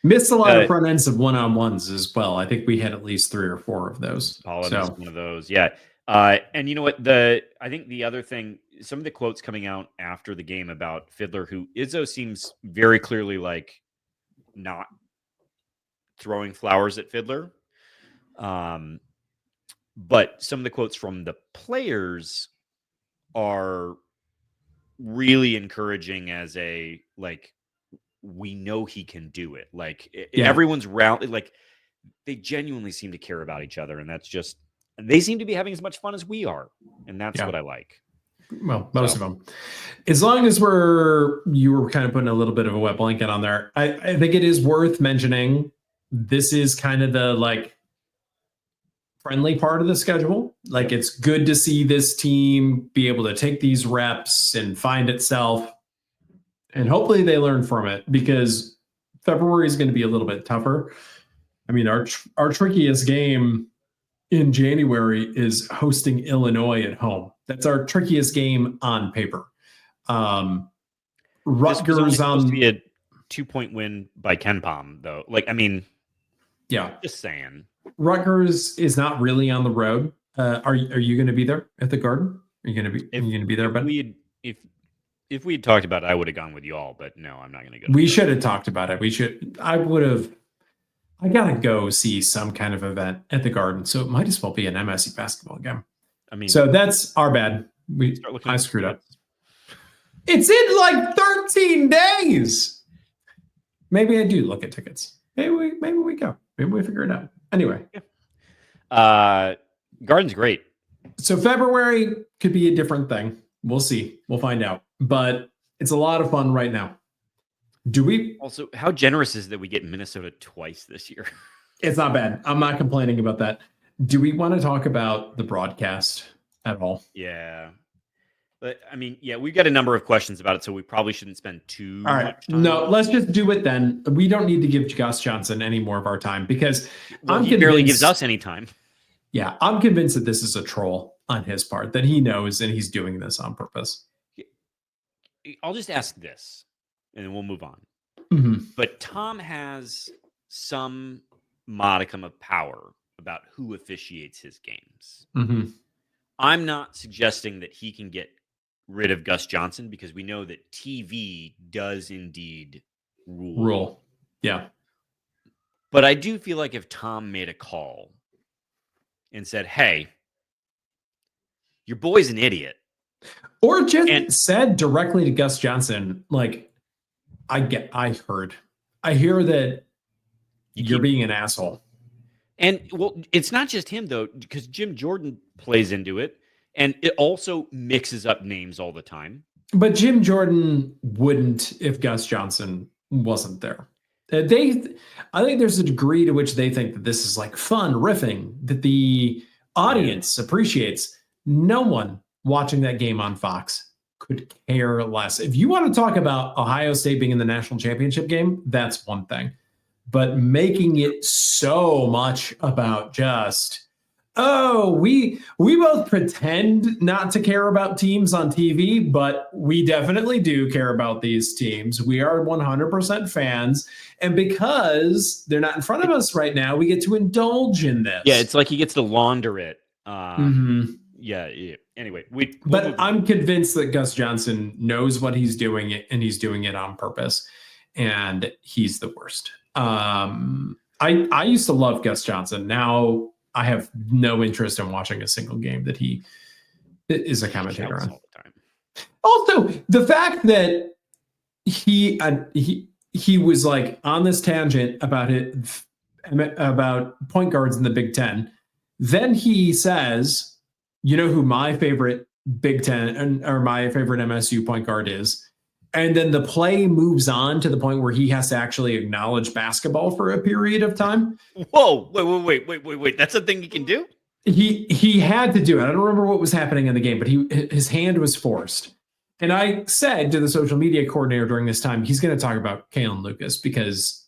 Missed a lot of front ends of one-on-ones as well. I think we had at least 3 or 4 of those. Paula missed one of those. Yeah. And you know what? I think the other thing, some of the quotes coming out after the game about Fiddler, who Izzo seems very clearly like not throwing flowers at Fiddler. But some of the quotes from the players are really encouraging as a, like, we know he can do it. Like everyone's round, like they genuinely seem to care about each other. And that's just, they seem to be having as much fun as we are. And that's what I like. Well, most of them. As long as you were kind of putting a little bit of a wet blanket on there, I think it is worth mentioning this is kind of the like friendly part of the schedule. Like it's good to see this team be able to take these reps and find itself. And hopefully they learn from it, because February is going to be a little bit tougher. I mean, our trickiest game in January is hosting Illinois at home. That's our trickiest game on paper. Rutgers was supposed to be a 2-point win by Ken Palm, though. Like, I mean, just saying. Rutgers is not really on the road. Are you going to be there at the Garden? Are you going to be there? But if we had talked about it, I would have gone with you all. But no, I'm not going to go. We should have talked about it. I would have. I gotta go see some kind of event at the Garden, so it might as well be an MSU basketball game. I mean, so that's our bad. I screwed up. It's in like 13 days. Maybe I do look at tickets. Maybe we go. Maybe we figure it out. Anyway, Garden's great. So February could be a different thing. We'll see. We'll find out. But it's a lot of fun right now. Do we also? How generous is it that we get Minnesota twice this year? It's not bad. I'm not complaining about that. Do we want to talk about the broadcast at all? Yeah. But I mean, we've got a number of questions about it, so we probably shouldn't spend too much time. No, let's just do it then. We don't need to give Gus Johnson any more of our time, because he barely gives us any time. Yeah, I'm convinced that this is a troll on his part, that he knows and he's doing this on purpose. I'll just ask this, and then we'll move on. Mm-hmm. But Tom has some modicum of power about who officiates his games. Mm-hmm. I'm not suggesting that he can get rid of Gus Johnson, because we know that TV does indeed rule. Yeah. But I do feel like if Tom made a call and said, hey, your boy's an idiot. Or just said directly to Gus Johnson, like, I hear that you're being an asshole. And well, it's not just him though, because Jim Jordan plays into it, and it also mixes up names all the time. But Jim Jordan wouldn't if Gus Johnson wasn't there. I think there's a degree to which they think that this is like fun riffing that the audience appreciates. No one watching that game on Fox could care less. If you want to talk about Ohio State being in the national championship game, that's one thing. But making it so much about just, Oh, we both pretend not to care about teams on TV, but we definitely do care about these teams. We are 100% fans, and because they're not in front of us right now, we get to indulge in this. Yeah, it's like he gets to launder it. Yeah. Anyway, but I'm convinced that Gus Johnson knows what he's doing, and he's doing it on purpose, and he's the worst. I used to love Gus Johnson. Now I have no interest in watching a single game that he is a commentator on. All the time. Also, the fact that he was like on this tangent about point guards in the Big Ten. Then he says, "You know who my favorite Big Ten or my favorite MSU point guard is?" And then the play moves on to the point where he has to actually acknowledge basketball for a period of time. Whoa, wait. That's a thing he can do? He had to do it. I don't remember what was happening in the game, but his hand was forced. And I said to the social media coordinator during this time, he's going to talk about Kalen Lucas because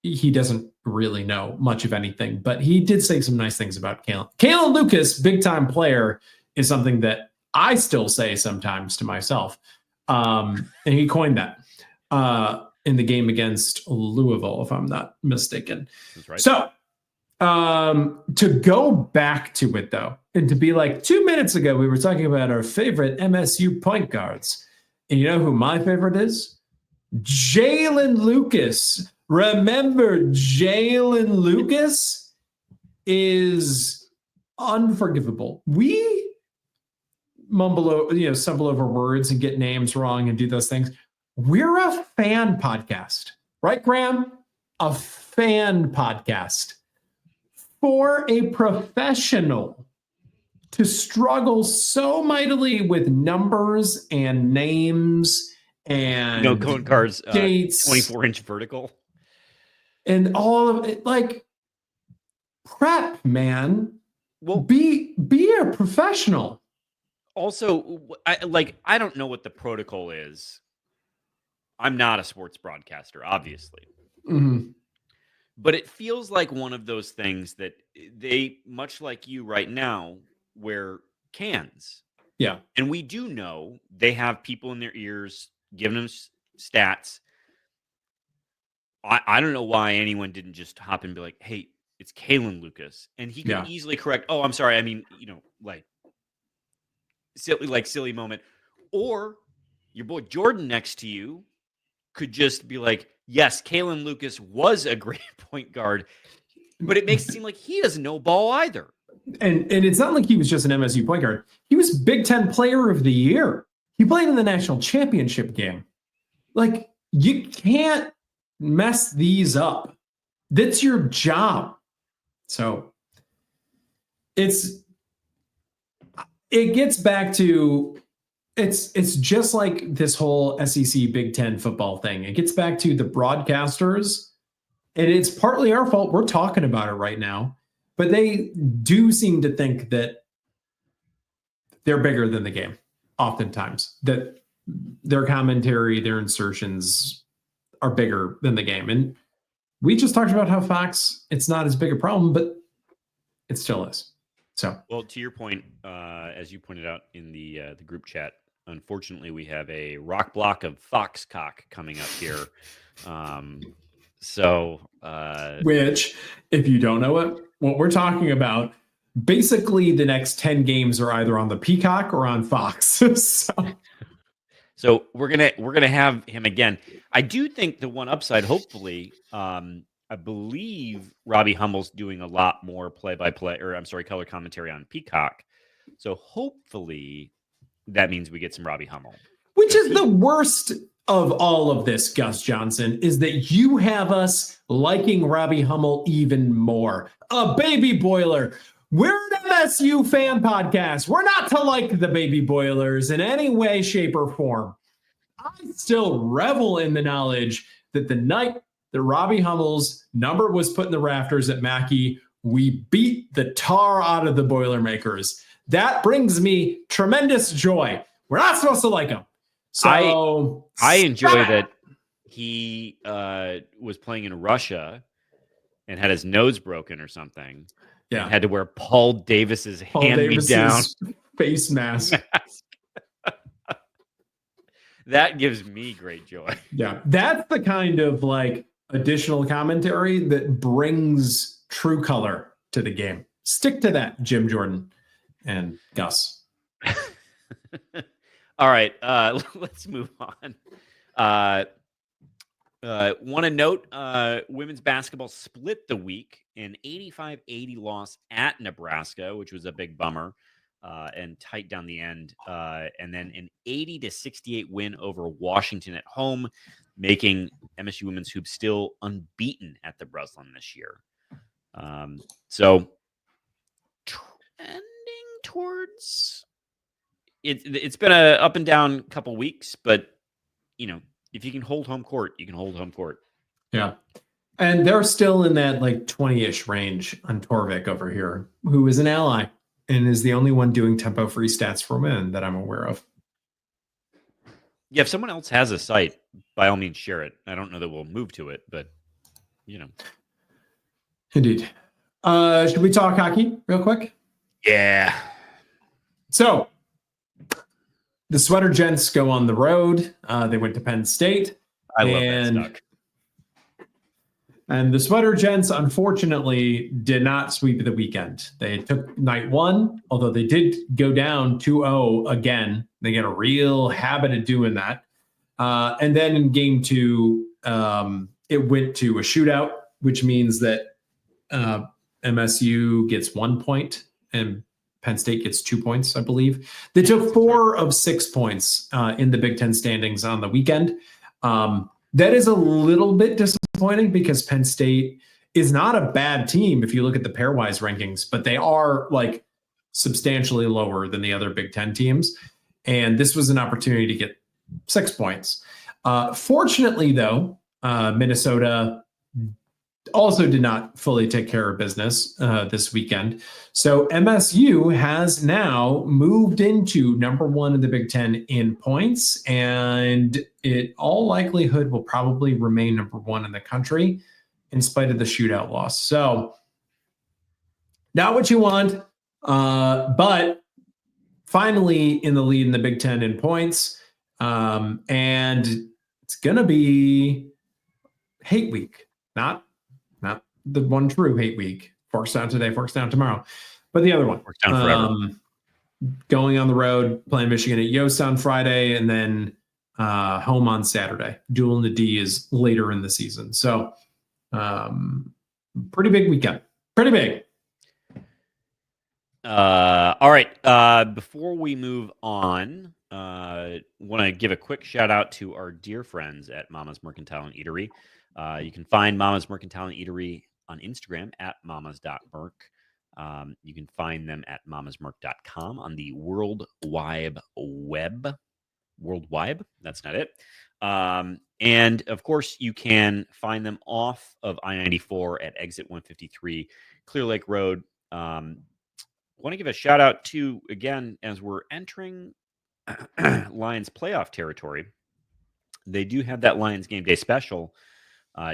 he doesn't really know much of anything. But he did say some nice things about Kalen. Kalen Lucas, big-time player, is something that I still say sometimes to myself. And he coined that in the game against Louisville, if I'm not mistaken. That's right. So to go back to it, though, and to be like 2 minutes ago, we were talking about our favorite MSU point guards. And you know who my favorite is? Jalen Lucas. Remember, Jalen Lucas is unforgivable. We stumble over words and get names wrong and do those things. We're a fan podcast, right, Graham? A fan podcast. For a professional to struggle so mightily with numbers and names and code cards, dates, 24-inch vertical, and all of it, like, prep, man. Well, be a professional. Also, I don't know what the protocol is. I'm not a sports broadcaster, obviously. Mm-hmm. But it feels like one of those things that they, much like you right now, wear cans. Yeah. And we do know they have people in their ears giving them stats. I don't know why anyone didn't just hop in and be like, hey, it's Kalen Lucas. And he could easily correct, oh, I'm sorry. I mean, silly moment. Or your boy Jordan next to you could just be like, yes, Kalen Lucas was a great point guard, but it makes it seem like he doesn't know ball either. And it's not like he was just an MSU point guard. He was Big Ten Player of the Year. He played in the national championship game. Like, you can't mess these up. That's your job. So it gets back to, it's just like this whole SEC Big Ten football thing. It gets back to the broadcasters, and it's partly our fault. We're talking about it right now, but they do seem to think that they're bigger than the game. Oftentimes, that their commentary, their insertions are bigger than the game. And we just talked about how Fox, it's not as big a problem, but it still is. So, well, to your point, as you pointed out in the group chat, unfortunately, we have a rock block of Foxcock coming up here. Which, if you don't know what we're talking about, basically the next 10 games are either on the Peacock or on Fox. So we're gonna have him again. I do think the one upside, hopefully, I believe Robbie Hummel's doing a lot more play-by-play, color commentary on Peacock. So hopefully that means we get some Robbie Hummel. Which is the worst of all of this, Gus Johnson, is that you have us liking Robbie Hummel even more. A baby boiler. We're an MSU fan podcast. We're not to like the baby boilers in any way, shape, or form. I still revel in the knowledge that the night that Robbie Hummel's number was put in the rafters at Mackey, we beat the tar out of the Boilermakers. That brings me tremendous joy. We're not supposed to like him. So I enjoy that he was playing in Russia and had his nose broken or something. Yeah. And had to wear Paul Davis's Paul hand-me-down Davis's face mask. That gives me great joy. Yeah. That's the kind of like additional commentary that brings true color to the game. Stick to that, Jim Jordan and Gus. All right, let's move on. Want to note, women's basketball split the week, an 85-80 loss at Nebraska, which was a big bummer, and tight down the end, and then an 80-68 win over Washington at home, making MSU women's hoops still unbeaten at the Breslin this year. So trending towards it's been a up and down couple weeks, but if you can hold home court, you can hold home court. Yeah. And they're still in that like 20-ish range on Torvik over here, who is an ally and is the only one doing tempo-free stats for men that I'm aware of. Yeah, if someone else has a site, by all means share it. I don't know that we'll move to it, but Indeed. Should we talk hockey real quick? Yeah. So the Sweater Gents go on the road. They went to Penn State. I love that stock. And the Sweater Gents, unfortunately, did not sweep the weekend. They took night one, although they did go down 2-0 again. They get a real habit of doing that. And then in game two, it went to a shootout, which means that MSU gets 1 point and Penn State gets 2 points, I believe. They took 4 of 6 points in the Big Ten standings on the weekend. That is a little bit disappointing because Penn State is not a bad team if you look at the pairwise rankings, but they are like substantially lower than the other Big Ten teams. And this was an opportunity to get 6 points. Fortunately, though, Minnesota also did not fully take care of business this weekend. So MSU has now moved into number 1 in the Big Ten in points, and in all likelihood will probably remain number 1 in the country in spite of the shootout loss. So not what you want, but finally in the lead in the Big Ten in points. And it's going to be hate week, not the one true hate week. Forks down today, forks down tomorrow. But the other one. Forks down forever. Going on the road, playing Michigan at Yost on Friday, and then home on Saturday. Duel in the D is later in the season. So pretty big weekend. Pretty big. All right. Before we move on, want to give a quick shout out to our dear friends at Mama's Mercantile and Eatery. You can find Mama's Mercantile and Eatery on Instagram at mamas.merc. You can find them at mamasmerc.com on the World Wide Web. Worldwide, that's not it. And of course, you can find them off of I-94 at exit 153, Clear Lake Road. Want to give a shout out to, again, as we're entering Lions playoff territory, they do have that Lions game day special.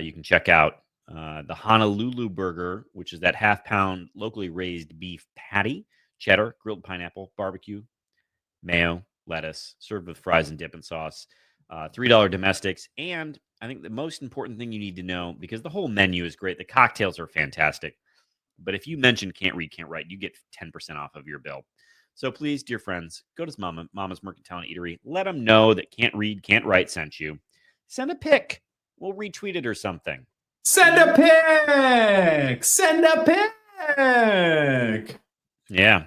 You can check out the Honolulu Burger, which is that half-pound locally raised beef patty, cheddar, grilled pineapple, barbecue, mayo, lettuce, served with fries and dip and sauce, $3 domestics. And I think the most important thing you need to know, because the whole menu is great, the cocktails are fantastic, but if you mention Can't Read, Can't Write, you get 10% off of your bill. So please, dear friends, go to Mama's Mercantile and Eatery. Let them know that Can't Read, Can't Write sent you. Send a pic. We'll retweet it or something. Send a pic! Send a pic! Yeah.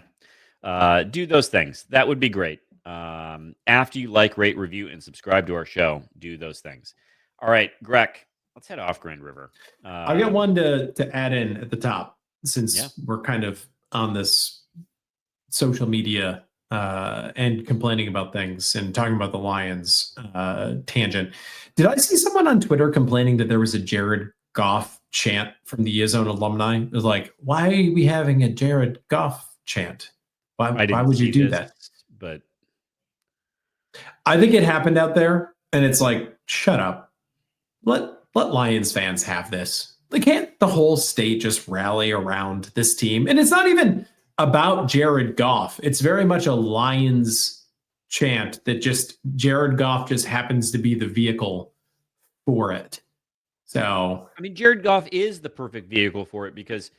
Do those things. That would be great. After you like, rate, review, and subscribe to our show, do those things. All right, Greg, let's head off Grand River. I'll get one to add in at the top, since we're kind of on this social media and complaining about things and talking about the Lions tangent. Did I see someone on Twitter complaining that there was a Jared Goff chant from the Year Zone alumni? It was like, why are we having a Jared Goff chant? Why would you do that? But I think it happened out there, and it's like, shut up. Let Lions fans have this. like, can't the whole state just rally around this team? And it's not even about Jared Goff. It's very much a Lions chant that just Jared Goff just happens to be the vehicle for it. So, I mean, Jared Goff is the perfect vehicle for it because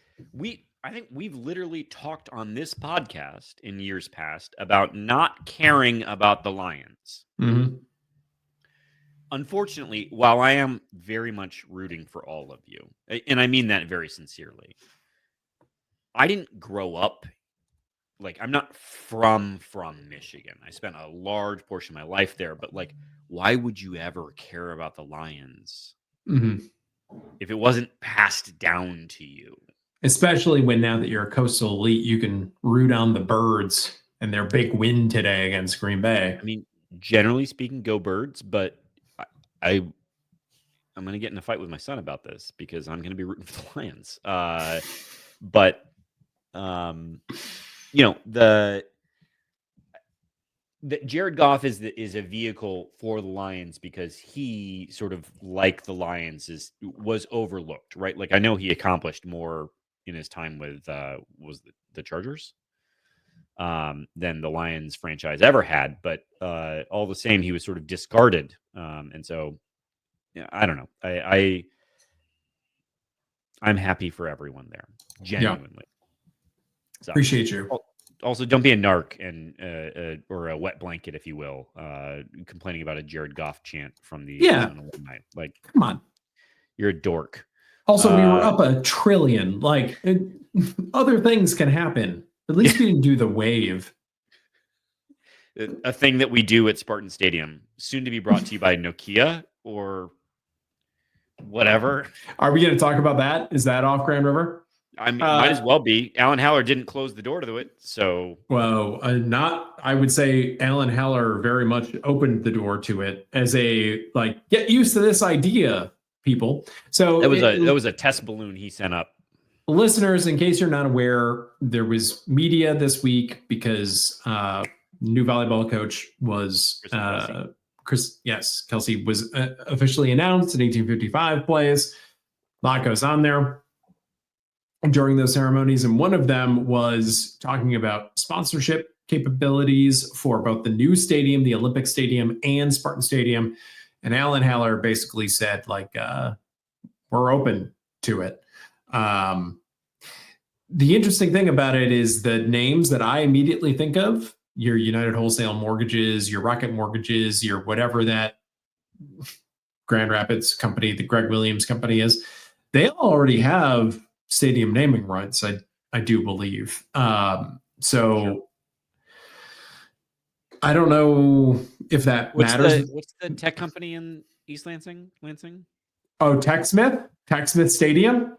I think we've literally talked on this podcast in years past about not caring about the Lions. mhm. Unfortunately, while I am very much rooting for all of you, and I mean that very sincerely, I didn't grow up like I'm not from Michigan. I spent a large portion of my life there, but like, why would you ever care about the Lions Mhm. if it wasn't passed down to you? Especially when now that you're a coastal elite, you can root on the Birds and their big win today against Green Bay. I mean, generally speaking, go Birds, but I'm going to get in a fight with my son about this because I'm going to be rooting for the Lions. But you know, the Jared Goff is a vehicle for the Lions because he sort of like the Lions was overlooked, right? Like I know he accomplished more in his time with was the Chargers than the Lions franchise ever had, but all the same, he was sort of discarded, and so yeah, I don't know. I'm happy for everyone there, genuinely. So, appreciate you. Also, don't be a narc and or a wet blanket, if you will, complaining about a Jared Goff chant from the alumni. Like, come on, you're a dork. Also, we were up $1 trillion. Like, other things can happen. At least we didn't do the wave. A thing that we do at Spartan Stadium, soon to be brought to you by Nokia or whatever. Are we going to talk about that? Is that off Grand River? I mean, might as well be. Alan Haller didn't close the door to it, so. Well, not. I would say Alan Haller very much opened the door to it as a like get used to this idea, people. So that was a test balloon he sent up. Listeners, in case you're not aware, there was media this week because new volleyball coach was Kelsey was officially announced in 1855 plays. A lot goes on there during those ceremonies, and one of them was talking about sponsorship capabilities for both the new stadium, the Olympic Stadium, and Spartan Stadium. And Alan Haller basically said, like, we're open to it. The interesting thing about it is the names that I immediately think of, your United Wholesale Mortgages, your Rocket Mortgages, your whatever that Grand Rapids company, the Greg Williams company is, they already have stadium naming rights, I do believe. So I don't know if that matters. What's the tech company in East Lansing? Oh, TechSmith Stadium,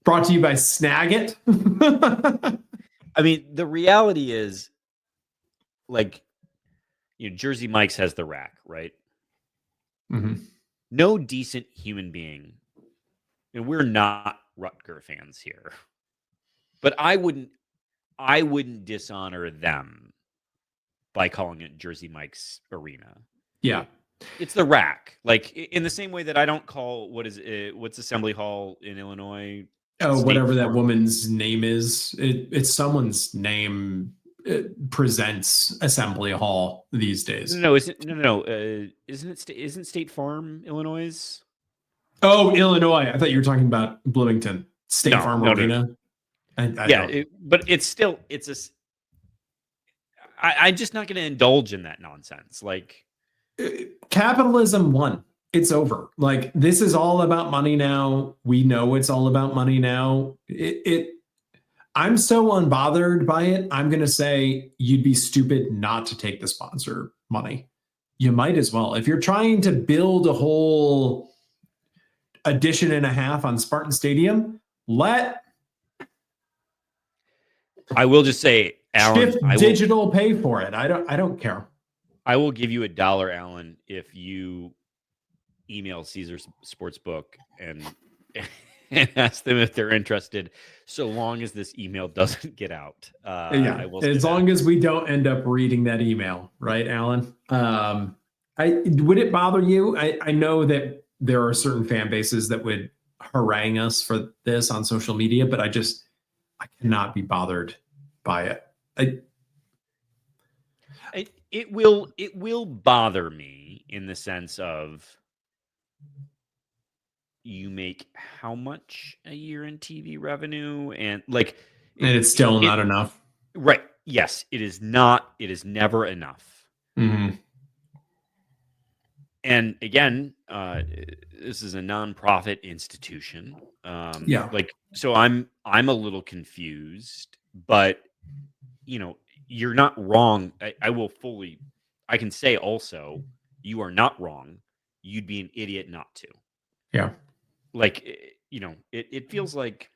brought to you by Snagit. I mean, the reality is, like, you know, Jersey Mike's has the rack, right? Mm-hmm. No decent human being, and we're not Rutger fans here, but I wouldn't dishonor them by calling it Jersey Mike's Arena. Yeah. It's the rack. Like, in the same way that I don't call what's Assembly Hall in Illinois? Oh, whatever that woman's name is. It's someone's name. It presents Assembly Hall these days. No, isn't State Farm Illinois? Oh, Illinois. I thought you were talking about Bloomington State Farm Arena. But I'm just not going to indulge in that nonsense. Like, capitalism won. It's over. Like, this is all about money now. We know it's all about money now. I'm so unbothered by it. I'm going to say you'd be stupid not to take the sponsor money. You might as well. If you're trying to build a whole addition and a half on Spartan Stadium, I will just say, Alan, Shift Digital pay for it. I don't care. I will give you $1, Alan, if you email Caesars Sportsbook and ask them if they're interested, so long as this email doesn't get out. As long as we don't end up reading that email, right, Alan? Would it bother you? I know that there are certain fan bases that would harangue us for this on social media, but I cannot be bothered by it. It will bother me in the sense of, you make how much a year in TV revenue, and like, And it's still not enough. Right. Yes, it is not. It is never enough. Mm-hmm. And again, this is a nonprofit institution. Yeah. So I'm a little confused, but you're not wrong. I can say also, you are not wrong. You'd be an idiot not to. Yeah. It feels like,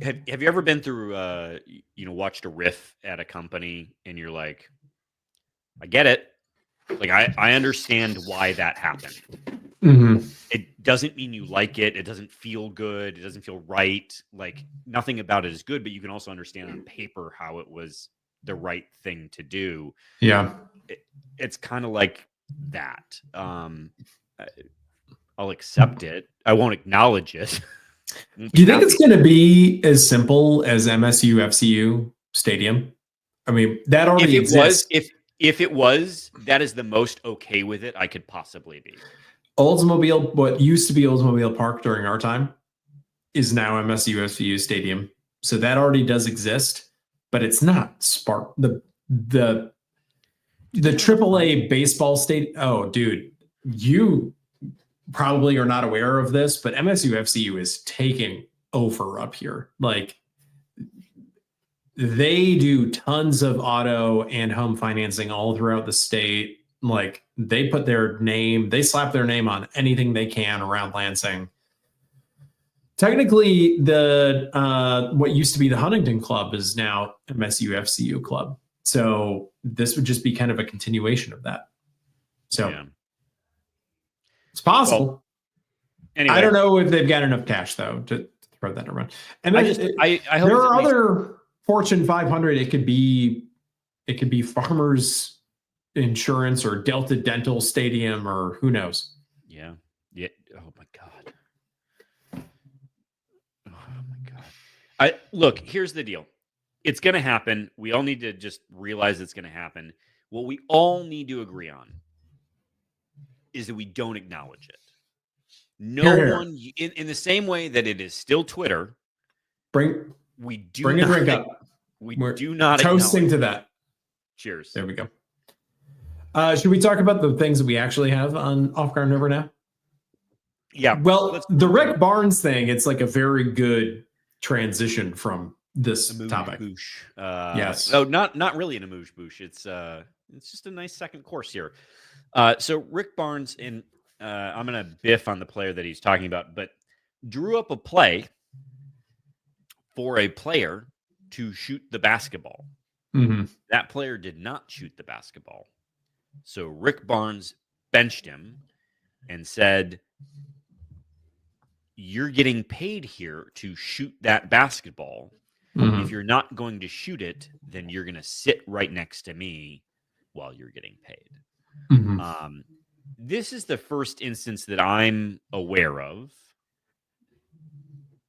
have you ever been through, watched a riff at a company and you're like, I get it. Like, I understand why that happened. Mm-hmm. It doesn't mean you like it. It doesn't feel good. It doesn't feel right. Like, nothing about it is good, but you can also understand on paper how it was the right thing to do. Yeah. It's kind of like that. I'll accept it. I won't acknowledge it. Do you think it's going to be as simple as MSU FCU Stadium? I mean, that already exists. If it was, that is the most okay with it I could possibly be. Oldsmobile, what used to be Oldsmobile Park during our time, is now MSU FCU Stadium. So that already does exist, but it's not the AAA baseball stadium. Oh, dude, you probably are not aware of this, but MSU FCU is taking over up here. Like, they do tons of auto and home financing all throughout the state. Like, they slap their name on anything they can around Lansing. Technically, the what used to be the Huntington Club is now MSU FCU Club. So this would just be kind of a continuation of that. So yeah. It's possible. Well, anyway, I don't know if they've got enough cash though to throw that around. And I hope there are other Fortune 500. It could be Farmers Insurance or Delta Dental Stadium or who knows. Yeah. Oh my God. Look, here's the deal. It's going to happen. We all need to just realize it's going to happen. What we all need to agree on is that we don't acknowledge it. One, in the same way that it is still Twitter. Bring a drink up. We're do not toasting to that. Cheers. There we go. Should we talk about the things that we actually have on Off Ground River now? Yeah. Well, the Rick Barnes thing, it's like a very good transition from this topic. Yes. Oh, not really an amuse bouche. It's just a nice second course here. So Rick Barnes, and I'm going to biff on the player that he's talking about, but drew up a play for a player to shoot the basketball. Mm-hmm. That player did not shoot the basketball. So Rick Barnes benched him and said, you're getting paid here to shoot that basketball. Mm-hmm. If you're not going to shoot it, then you're going to sit right next to me while you're getting paid. Mm-hmm. This is the first instance that I'm aware of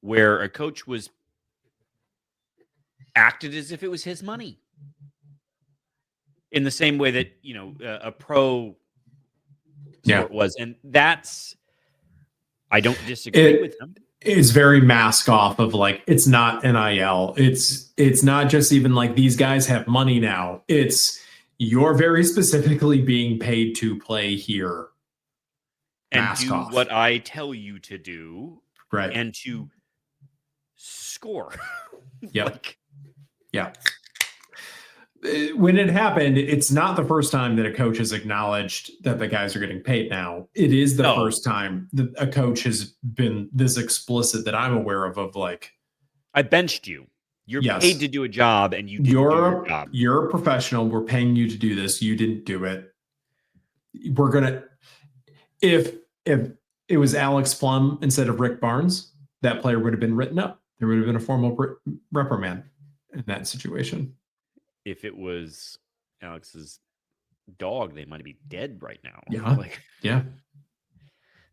where a coach was acted as if it was his money. In the same way that, a pro sport was. And that's, I don't disagree with him. It's very mask off of like, it's not NIL. It's not just even like these guys have money now. It's you're very specifically being paid to play here. And mask do off. What I tell you to do. Right. And to score. Yeah. Yeah. When it happened, it's not the first time that a coach has acknowledged that the guys are getting paid now. It is the first time that a coach has been this explicit that I'm aware of like, I benched you. You're paid to do a job and you didn't do your job. You're a professional. We're paying you to do this. You didn't do it. We're going to, if it was Alex Plum instead of Rick Barnes, that player would have been written up. There would have been a formal reprimand in that situation. If it was Alex's dog, they might be dead right now. Yeah. Yeah.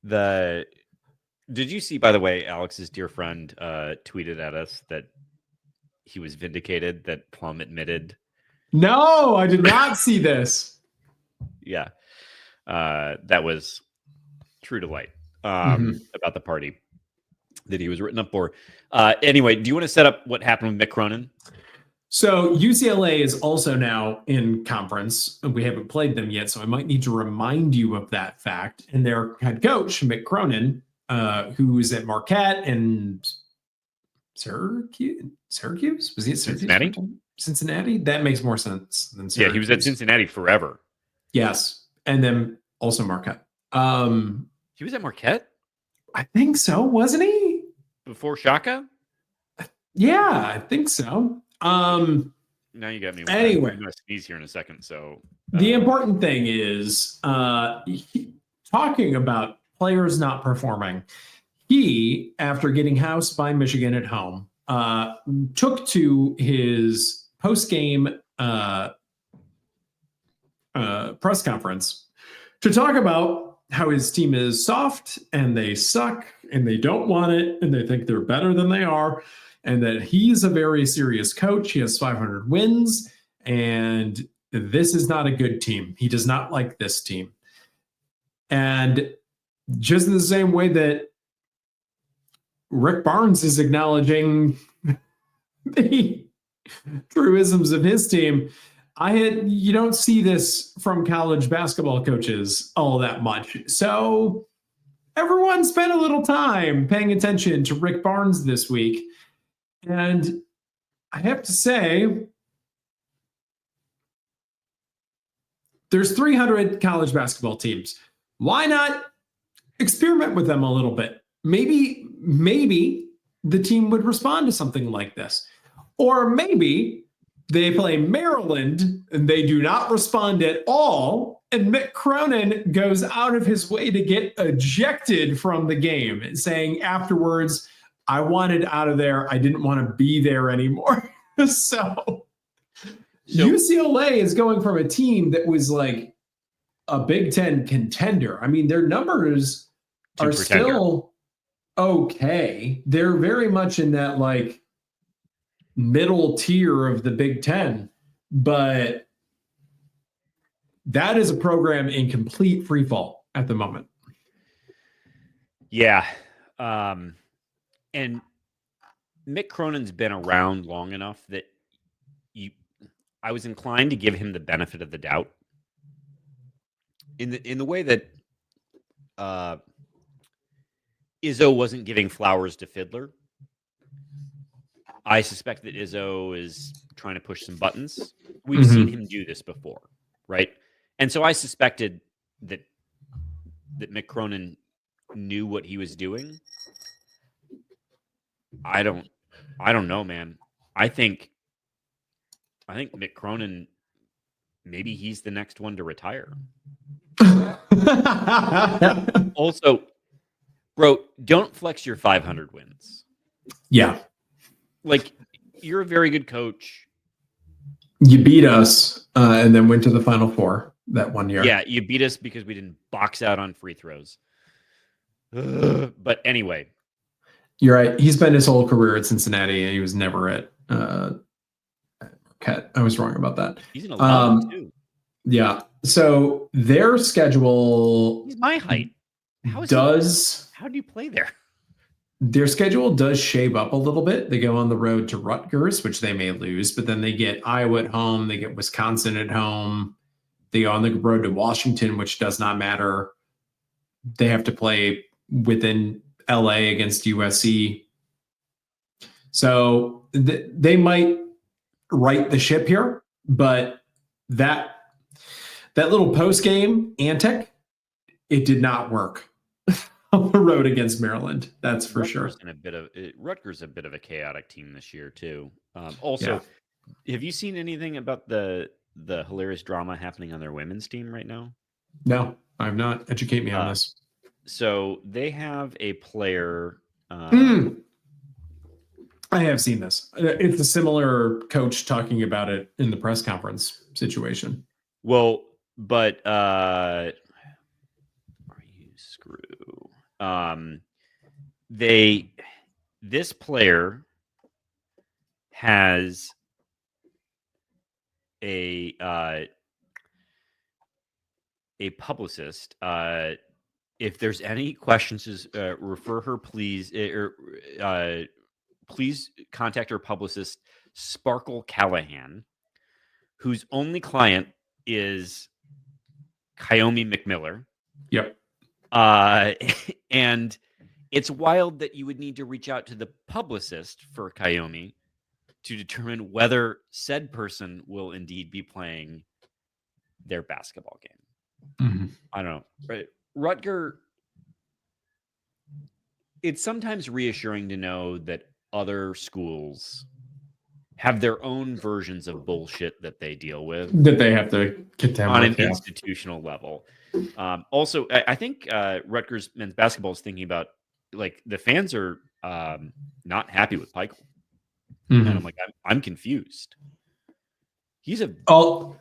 Did you see, by the way, Alex's dear friend tweeted at us that he was vindicated that Plum admitted? No, I did not see this. Yeah, that was true to light about the party that he was written up for. Anyway, do you want to set up what happened with Mick Cronin? So UCLA is also now in conference. We haven't played them yet, so I might need to remind you of that fact. And their head coach, Mick Cronin, who is at Marquette and Syracuse? Was he at Syracuse? Cincinnati? Cincinnati? That makes more sense than Syracuse. Yeah, he was at Cincinnati forever. Yes. And then also Marquette. He was at Marquette? I think so, wasn't he? Before Shaka? Yeah, I think so. Now you got me. Anyway, I'm going to sneeze here in a second. So the important thing is talking about players not performing. He, after getting housed by Michigan at home, took to his post-game press conference to talk about how his team is soft and they suck and they don't want it and they think they're better than they are, and that he's a very serious coach. He has 500 wins, and this is not a good team. He does not like this team. And just in the same way that Rick Barnes is acknowledging the truisms of his team, you don't see this from college basketball coaches all that much. So everyone spent a little time paying attention to Rick Barnes this week. And I have to say, there's 300 college basketball teams. Why not experiment with them a little bit? Maybe the team would respond to something like this. Or maybe they play Maryland and they do not respond at all, and Mick Cronin goes out of his way to get ejected from the game, saying afterwards, I wanted out of there. I didn't want to be there anymore. So UCLA is going from a team that was like a Big Ten contender. I mean, their numbers are still okay. They're very much in that like middle tier of the Big Ten, but that is a program in complete free fall at the moment. Yeah. And Mick Cronin's been around long enough that I was inclined to give him the benefit of the doubt in the way that Izzo wasn't giving flowers to Fiddler. I suspect that Izzo is trying to push some buttons. We've seen him do this before, right? And so I suspected that Mick Cronin knew what he was doing. I don't know, man. I think Mick Cronin, maybe he's the next one to retire. Also, bro, don't flex your 500 wins. Yeah. Like, you're a very good coach. You beat us and then went to the Final Four that one year. Yeah, you beat us because we didn't box out on free throws. But anyway. You're right. He spent his whole career at Cincinnati, and he was never at Marquette. I was wrong about that. He's an alum, too. Yeah. So their schedule... He's my height. How do you play there? Their schedule does shape up a little bit. They go on the road to Rutgers, which they may lose, but then they get Iowa at home. They get Wisconsin at home. They go on the road to Washington, which does not matter. They have to play within LA against USC. So they might right the ship here, but that little post-game antic, it did not work on the road against Maryland. That's for sure. Rutgers a bit of a chaotic team this year too. Also, have you seen anything about the hilarious drama happening on their women's team right now? No, I've not. Educate me on this. So they have a player. I have seen this. It's a similar coach talking about it in the press conference situation. Well, but are you screw? This player has a publicist. If there's any questions, just refer her, please, please contact her publicist, Sparkle Callahan, whose only client is Kayomi McMiller. Yep. And it's wild that you would need to reach out to the publicist for Kayomi to determine whether said person will indeed be playing their basketball game. Mm-hmm. I don't know. Right. Rutger, it's sometimes reassuring to know that other schools have their own versions of bullshit that they deal with That they have to contend on with, an institutional level. Also, I think Rutgers men's basketball is thinking about, like, the fans are not happy with Peichel. Mm-hmm. And I'm like, I'm confused. He's all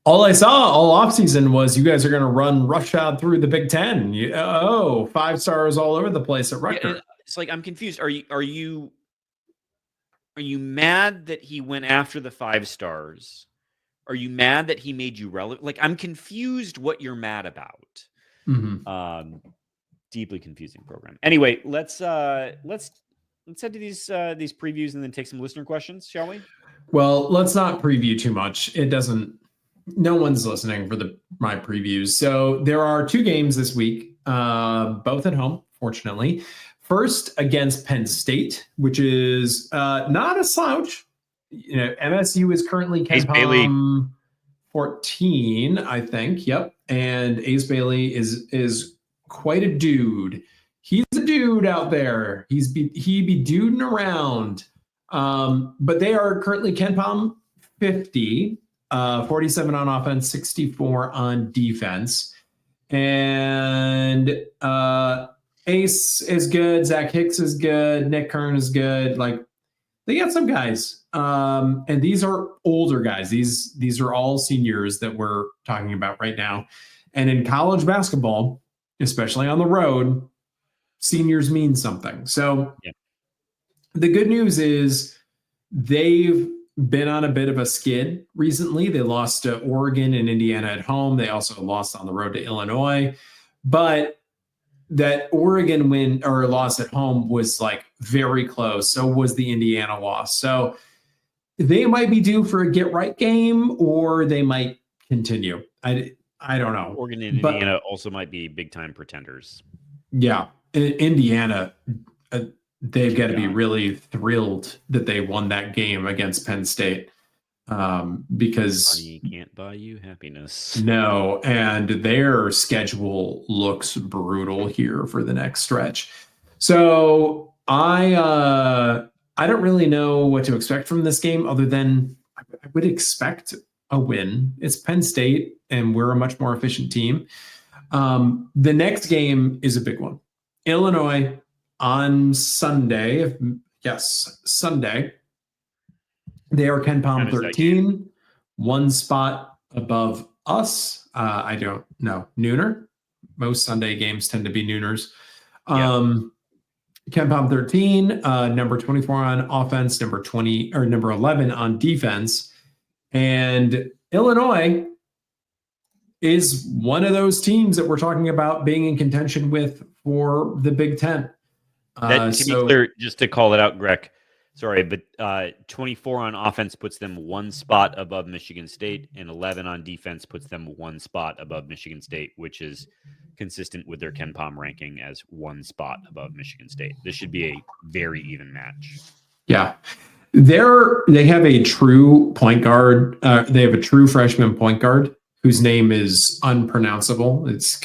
I saw all offseason was you guys are going to run roughshod through the Big Ten. 5 stars all over the place at Rutgers. Yeah, it's like, I'm confused. Are you mad that he went after the 5 stars? Are you mad that he made you relevant? Like, I'm confused what you're mad about. Mm-hmm. Deeply confusing program. Anyway, let's head to these previews and then take some listener questions, shall we? Well, let's not preview too much. No one's listening for my previews. So there are 2 games this week, both at home, fortunately. First against Penn State, which is not a slouch. MSU is currently KenPom 14, I think. Yep. And Ace Bailey is quite a dude. He's a dude out there. He be duding around. But they are currently KenPom 50, 47 on offense, 64 on defense. And Ace is good. Zach Hicks is good. Nick Kern is good. Like, they got some guys. And these are older guys. These are all seniors that we're talking about right now. And in college basketball, especially on the road, seniors mean something. So The good news is they've been on a bit of a skid recently. They lost to Oregon and Indiana at home. They also lost on the road to Illinois. But that Oregon win or loss at home was like very close. So was the Indiana loss. So they might be due for a get right game, or they might continue. I don't know. Oregon and Indiana also might be big time pretenders. Yeah, Indiana, they've got to be really thrilled that they won that game against Penn State, because money can't buy you happiness. No, and their schedule looks brutal here for the next stretch. So I don't really know what to expect from this game, other than I would expect a win. It's Penn State, and we're a much more efficient team. The next game is a big one. Illinois on Sunday. Sunday. They are KenPom 13, 1 spot above us. I don't know. Nooner. Most Sunday games tend to be nooners. KenPom 13, number 24 on offense, number 11 on defense. And Illinois is one of those teams that we're talking about being in contention with for the Big Ten. To be clear, just to call it out, Greg, sorry, but 24 on offense puts them 1 spot above Michigan State, and 11 on defense puts them 1 spot above Michigan State, which is consistent with their KenPom ranking as 1 spot above Michigan State. This should be a very even match. Yeah. They have a true point guard. They have a true freshman point guard whose name is unpronounceable. It's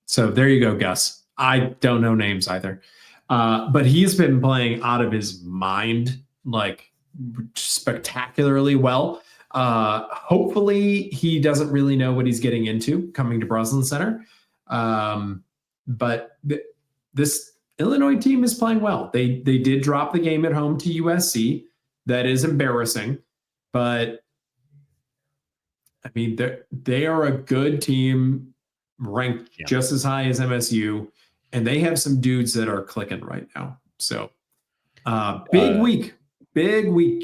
so there you go, Gus. I don't know names either. But he's been playing out of his mind, like spectacularly well. Hopefully he doesn't really know what he's getting into coming to Breslin Center. But this Illinois team is playing well. They did drop the game at home to USC. That is embarrassing, but I mean, they are a good team, ranked just as high as MSU, and they have some dudes that are clicking right now. So, big week.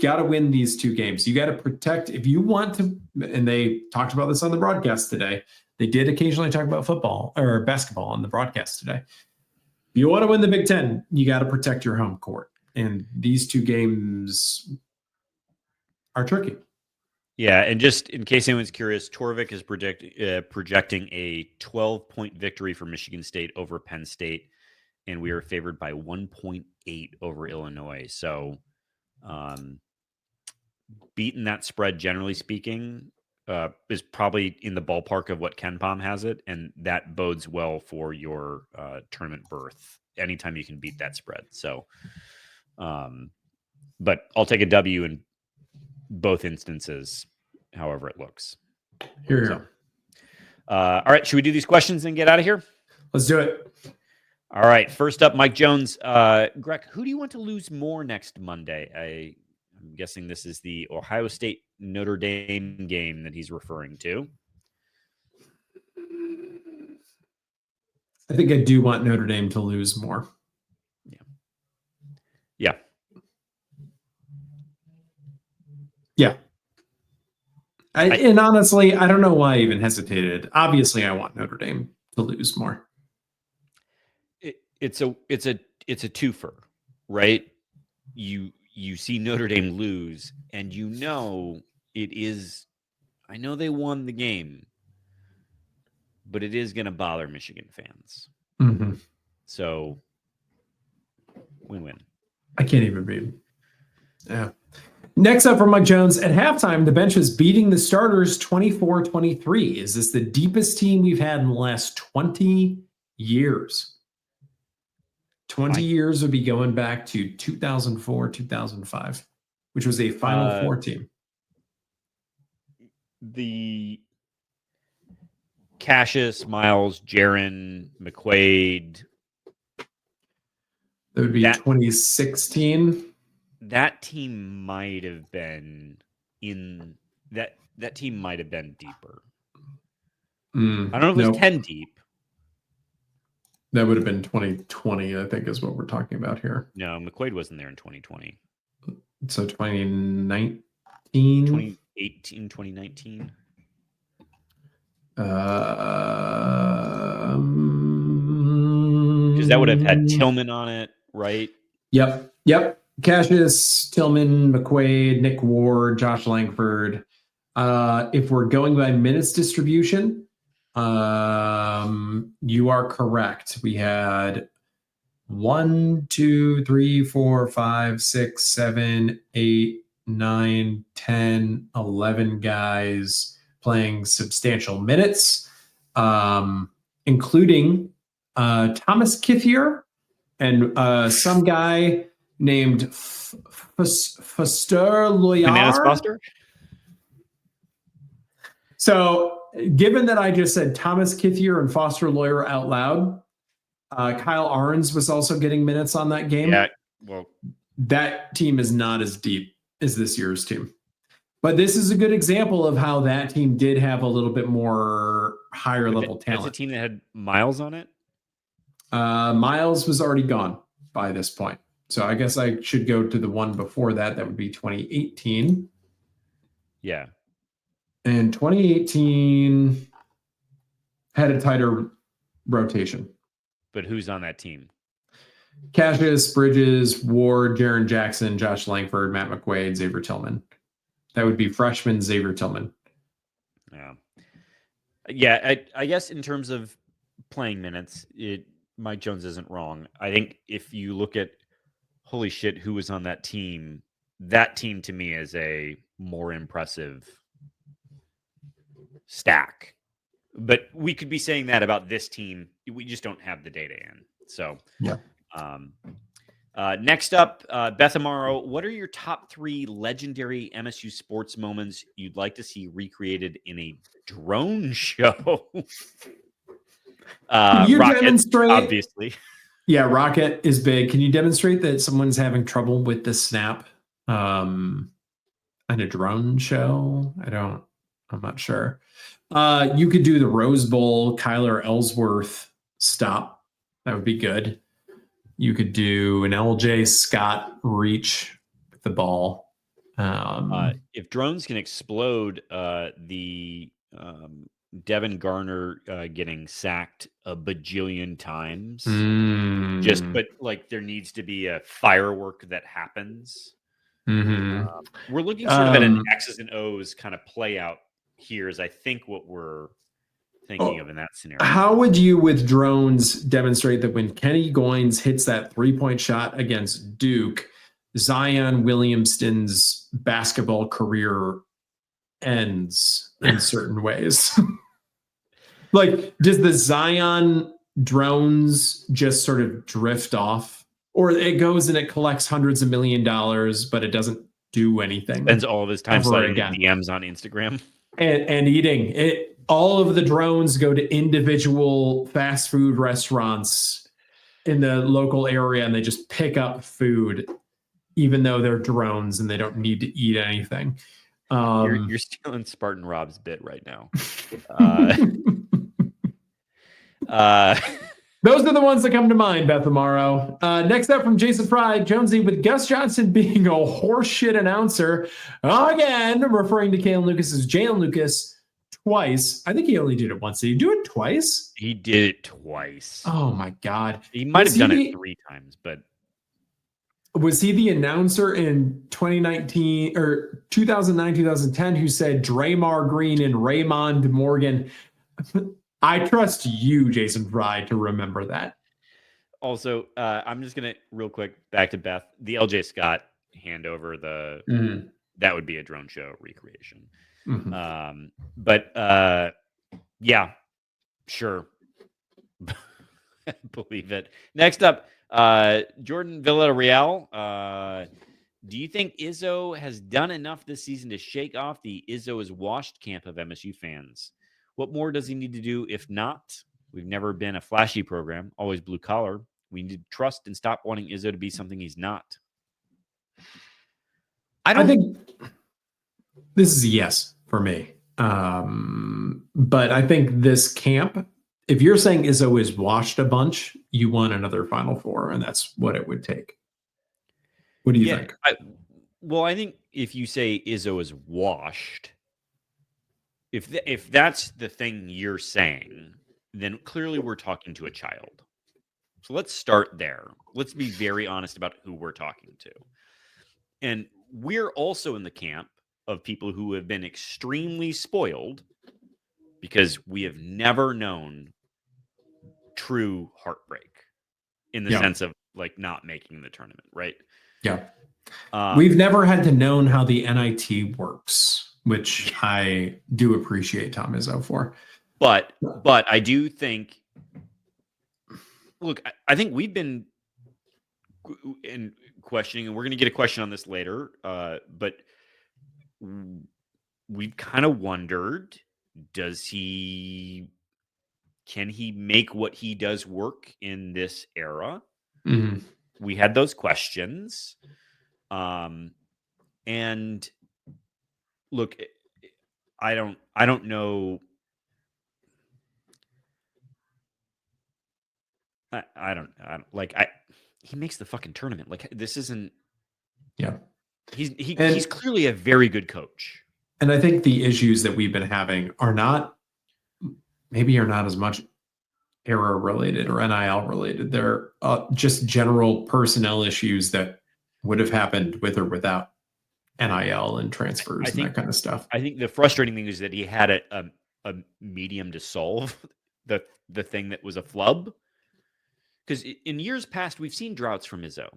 Got to win these 2 games. You got to protect if you want to. And they talked about this on the broadcast today. They did occasionally talk about football or basketball on the broadcast today. If you want to win the Big Ten, you got to protect your home court. And these 2 games are tricky. Yeah, and just in case anyone's curious, Torvik is projecting a 12-point victory for Michigan State over Penn State, and we are favored by 1.8 over Illinois. So, beating that spread, generally speaking, is probably in the ballpark of what KenPom has it, and that bodes well for your tournament berth anytime you can beat that spread. So, but I'll take a W in both instances, however it looks. Here. So, all right, should we do these questions and get out of here? Let's do it. All right, first up, Mike Jones. Greg, who do you want to lose more next Monday? I'm guessing this is the Ohio State Notre Dame game that he's referring to. I think I do want Notre Dame to lose more. Yeah. And honestly, I don't know why I even hesitated. Obviously, I want Notre Dame to lose more. It's a twofer, right? You see Notre Dame lose, and it is. I know they won the game, but it is going to bother Michigan fans. Mm-hmm. So, win-win. I can't even read. Yeah. Next up from Mike Jones, at halftime, the bench is beating the starters 24-23. Is this the deepest team we've had in the last 20 years? 20 years would be going back to 2004, 2005, which was a Final Four team. The Cassius, Miles, Jaron, McQuaid. That would be 2016. That team might have been that team might have been deeper. I don't know if it was 10 deep. That would have been 2020, I think, is what we're talking about here. No, McQuaid wasn't there in 2020. So 2019? 2018, 2019. Because that would have had Tillman on it, right? Yep. Cassius, Tillman, McQuaid, Nick Ward, Josh Langford. If we're going by minutes distribution, you are correct. We had 1, 2, 3, 4, 5, 6, 7, 8, 9, 10, 11 guys playing substantial minutes, including Thomas Kithier and some guy named Foster Loyard. So, given that I just said Thomas Kithier and Foster Loyer out loud, Kyle Arns was also getting minutes on that game. Yeah, well, that team is not as deep as this year's team. But this is a good example of how that team did have a little bit more higher level talent. That's a team that had Miles on it? Miles was already gone by this point. So I guess I should go to the one before that. That would be 2018. Yeah. And 2018 had a tighter rotation. But who's on that team? Cassius, Bridges, Ward, Jaron Jackson, Josh Langford, Matt McQuaid, Xavier Tillman. That would be freshman Xavier Tillman. Yeah, I guess in terms of playing minutes, Mike Jones isn't wrong. I think if you look at, holy shit, who was on that team to me is a more impressive stack. But we could be saying that about this team. We just don't have the data in. So, yeah. Next up, Beth Amaro, what are your top 3 legendary MSU sports moments you'd like to see recreated in a drone show? Can you Rocket, demonstrate? Obviously. Yeah, Rocket is big. Can you demonstrate that someone's having trouble with the snap on a drone show? I'm not sure. You could do the Rose Bowl, Kyler Ellsworth stop. That would be good. You could do an LJ Scott reach with the ball. If drones can explode, the Devin Garner getting sacked a bajillion times. But like there needs to be a firework that happens. We're looking sort of at an X's and O's kind of play out here is I think what we're thinking of in that scenario. How would you with drones demonstrate that when Kenny Goins hits that 3-point shot against Duke, Zion Williamson's basketball career ends in certain ways? Like, does the Zion drones just sort of drift off? Or it goes and it collects hundreds of $1 million, but it doesn't do anything. Spends all of his time sliding DMs on Instagram. And eating. All of the drones go to individual fast food restaurants in the local area, and they just pick up food, even though they're drones and they don't need to eat anything. You're stealing Spartan Rob's bit right now. Those are the ones that come to mind, Beth Amaro. Next up from Jason Fry, Jonesy, with Gus Johnson being a horseshit announcer, again, referring to Kalen Lucas as Jalen Lucas twice. I think he only did it once. Did he do it twice? He did it twice. Oh, my God. He might have done it 3 times, but... Was he the announcer in 2019 or 2009, 2010 who said Draymond Green and Raymond Morgan? I trust you, Jason Fry, to remember that. Also, I'm just going to, real quick, back to Beth. The LJ Scott handover, that would be a drone show recreation. Yeah, sure. Believe it. Next up, Jordan Villarreal. Do you think Izzo has done enough this season to shake off the Izzo is washed camp of MSU fans? What more does he need to do? If not, we've never been a flashy program, always blue collar. We need to trust and stop wanting Izzo to be something he's not. I think this is a yes for me. But I think this camp, if you're saying Izzo is washed a bunch, you want another Final Four, and that's what it would take. What do you think? I think if you say Izzo is washed, if that's the thing you're saying, then clearly we're talking to a child. So let's start there. Let's be very honest about who we're talking to. And we're also in the camp of people who have been extremely spoiled because we have never known true heartbreak in the sense of like not making the tournament, right? Yeah. We've never had to know how the NIT works, which I do appreciate Tom Izzo for. But I do think, look, I think we've been in questioning, and we're going to get a question on this later, but we've kind of wondered, can he make what he does work in this era? We had those questions. And look, I don't know. He makes the fucking tournament. Like, this isn't. Yeah. He's clearly a very good coach. And I think the issues that we've been having are not as much era related or NIL related. They're just general personnel issues that would have happened with or without NIL and transfers and that kind of stuff. I think the frustrating thing is that he had a medium to solve the thing that was a flub. Because in years past, we've seen droughts from Izzo.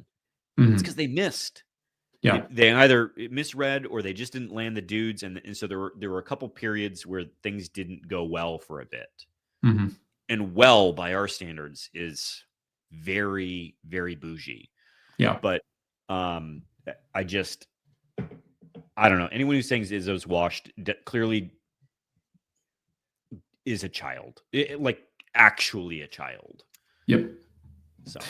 It's because they missed. Yeah, they either misread or they just didn't land the dudes, and so there were a couple periods where things didn't go well for a bit. And well, by our standards, is very, very bougie. Yeah, but I don't know. Anyone who thinks Izzo's washed clearly is a child, like actually a child. Yep. So.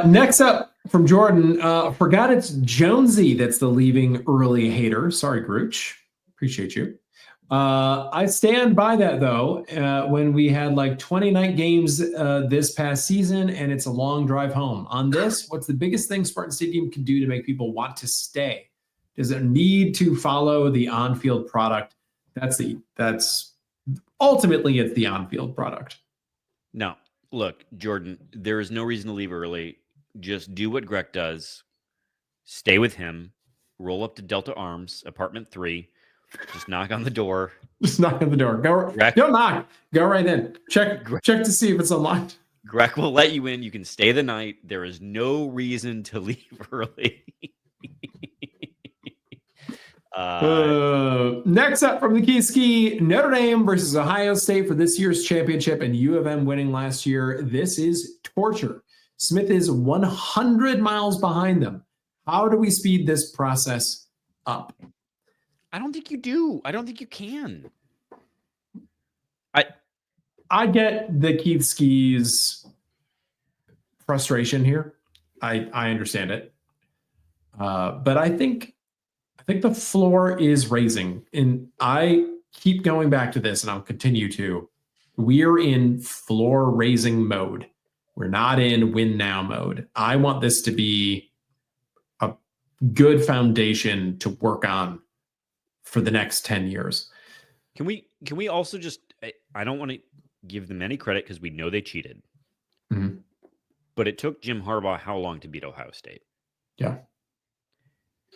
Next up from Jordan, forgot it's Jonesy that's the leaving early hater. Sorry, Grooch. Appreciate you. I stand by that though. When we had like 20 night games this past season, and it's a long drive home. On this, what's the biggest thing Spartan Stadium can do to make people want to stay? Does it need to follow the on-field product? That's ultimately it's the on-field product. No, look, Jordan, there is no reason to leave early. Just do what Greg does. Stay with him. Roll up to Delta Arms, apartment 3. Just knock on the door. Just knock on the door. Don't knock. Go right in. Check to see if it's unlocked. Greg will let you in. You can stay the night. There is no reason to leave early. Next up from the Key Ski, Notre Dame versus Ohio State for this year's championship, and U of M winning last year. This is torture. Smith is 100 miles behind them. How do we speed this process up? I don't think you do. I don't think you can. I get the Keith Ski's frustration here. I understand it. But I think the floor is raising. And I keep going back to this, and I'll continue to. We're in floor raising mode. We're not in win now mode. I want this to be a good foundation to work on for the next 10 years. Can we also just, I don't want to give them any credit because we know they cheated. Mm-hmm. But it took Jim Harbaugh how long to beat Ohio State? Yeah.